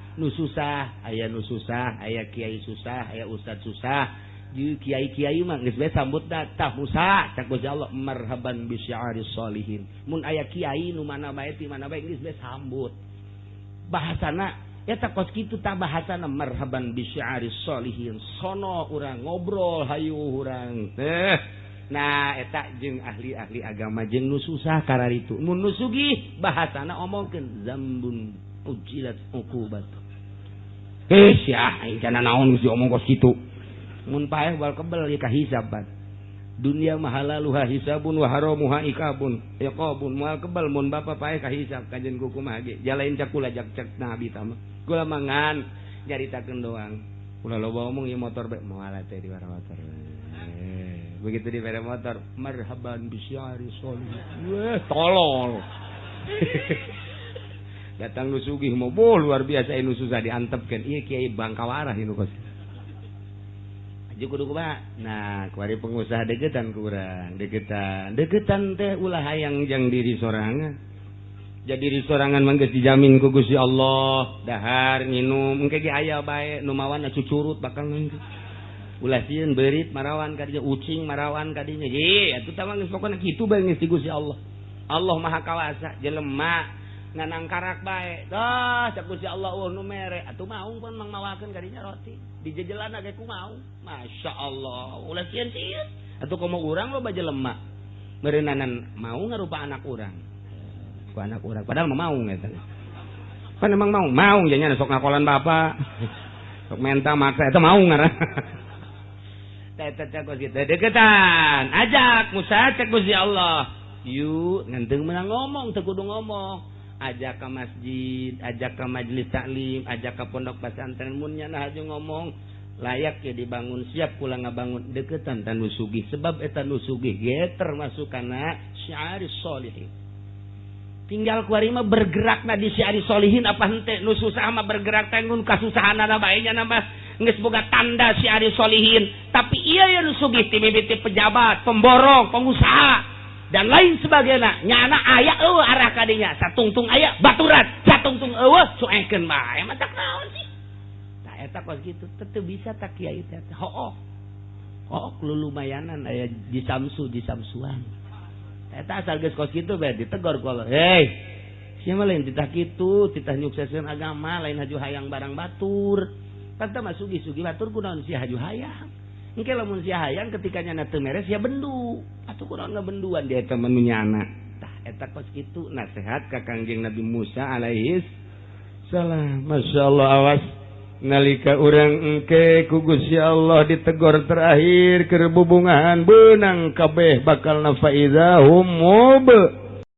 S2: aya nu susah, aya kiai susah, aya ustaz susah. Di kiai-kiai mah geus bae sambut tah Musa, cak Gusti Allah marhaban bi syi'aris sholihin. Mun aya kiai nu mana bae ti mana bae geus bae sambut. Bahasana eta kos kitu tah bahasana marhaban bi syi'aris sholihin. Sono urang ngobrol hayu urang. Nah eta jeung ahli-ahli agama jeung nu susah kararitu. Mun nu sugih bahasana omongkeun zambun ujilat uqubat. Sia aing kana naon geus diomong kos kitu. Mun paeh wal kebel ieu kahisab ban. Dunia mahalaluha hisabun wa haramuha ikabun. Yaqabun moal kebal mun bapa paeh kahisab kanjen kumaha ge. Jalain cak kula jak Nabi tama. Kula mangan nyaritakeun doang. Kula loba omong ieu motor bae moal teh di motor. Begitu di bere motor, marhaban bisyari solih. Weh, tolol. Datang nu sugih mah luar biasa anu susah diantepkeun. Ieu kiai Bangkawarah anu kos. Aju kudu kumaha? Nah, kuari pengusaha degetan kurang, degetan teh ulah hayang jang diri sorangan. Jadi diri sorangan mah geus dijamin ku Gusti Allah, dahar nginum engke ge aya bae nu mawan cucurut bakal nangkep. Ulah sieun beurit marawan ka dinya, ucing marawan ka dinya. Ye, atuh tah mah geus pokona kitu bae geus di Gusti Allah. Allah Maha Kawasa, jelema nganang karak bae. Dah, cak Gusti Allah nu mere, atuh maung pun mang mawakeun ka dinya roti. Dijejelan ge ku maung. Masyaallah, ulah sieun-sieun. Atuh komo urang loba jelema. Meureunanan mau ngarupa anak urang. Ku anak urang, padahal mah maung eta. Kan emang maung nya sok ngakolan bapak. Sok menta maksa eta maung ngaranna. Deketan, ajak Musa cek Gusti Allah. Yuk, ngenteng menang ngomong, teu kudu ngomong. Ajak ke masjid, ajak ke majelis taklim, ajak ke pondok pesantren mun nya nah aja ngomong. layak ya dibangun siap kula ngabangun deketan tan nusugih sebab eta nusugih ge termasuk kana syiarus sholihin. Tinggal kuari mah bergerak na di syiarus sholihin apa henteu nu susah mah bergerak teh ngun kasusahanana bae nya mah geus boga tanda syiarus sholihin. Tapi ieu ya nusugih ti mimiti pejabat, pemborong, pengusaha dan lain sebagainya. Nyana aya eueuh arah ka dinya, satungtung aya baturan, satungtung eueuh cuekeun bae mah tak naon sih. Eta kos gitu tetep bisa tak kiai teh hook lumayanan aya di samsuan eta asal geus kos kitu bae ditegor ku Allah hei sia mah lain titah kitu titah nyukseskeun agama lain haju hayang barang batur tanta mah sugi-sugi batur kunaon sia haju hayang engke lamun sia hayang ketika nyana teu meres sia bendu atuh kunaon ngabenduan dia eta menu nyana tah eta kos kitu nasihat ka Kangjeng Nabi Musa alaihis salam masyaallah awas nalika urang engke ku Gusti Allah ditegor terakhir keur bubungahan beunang kabeh bakal nafaizahum mub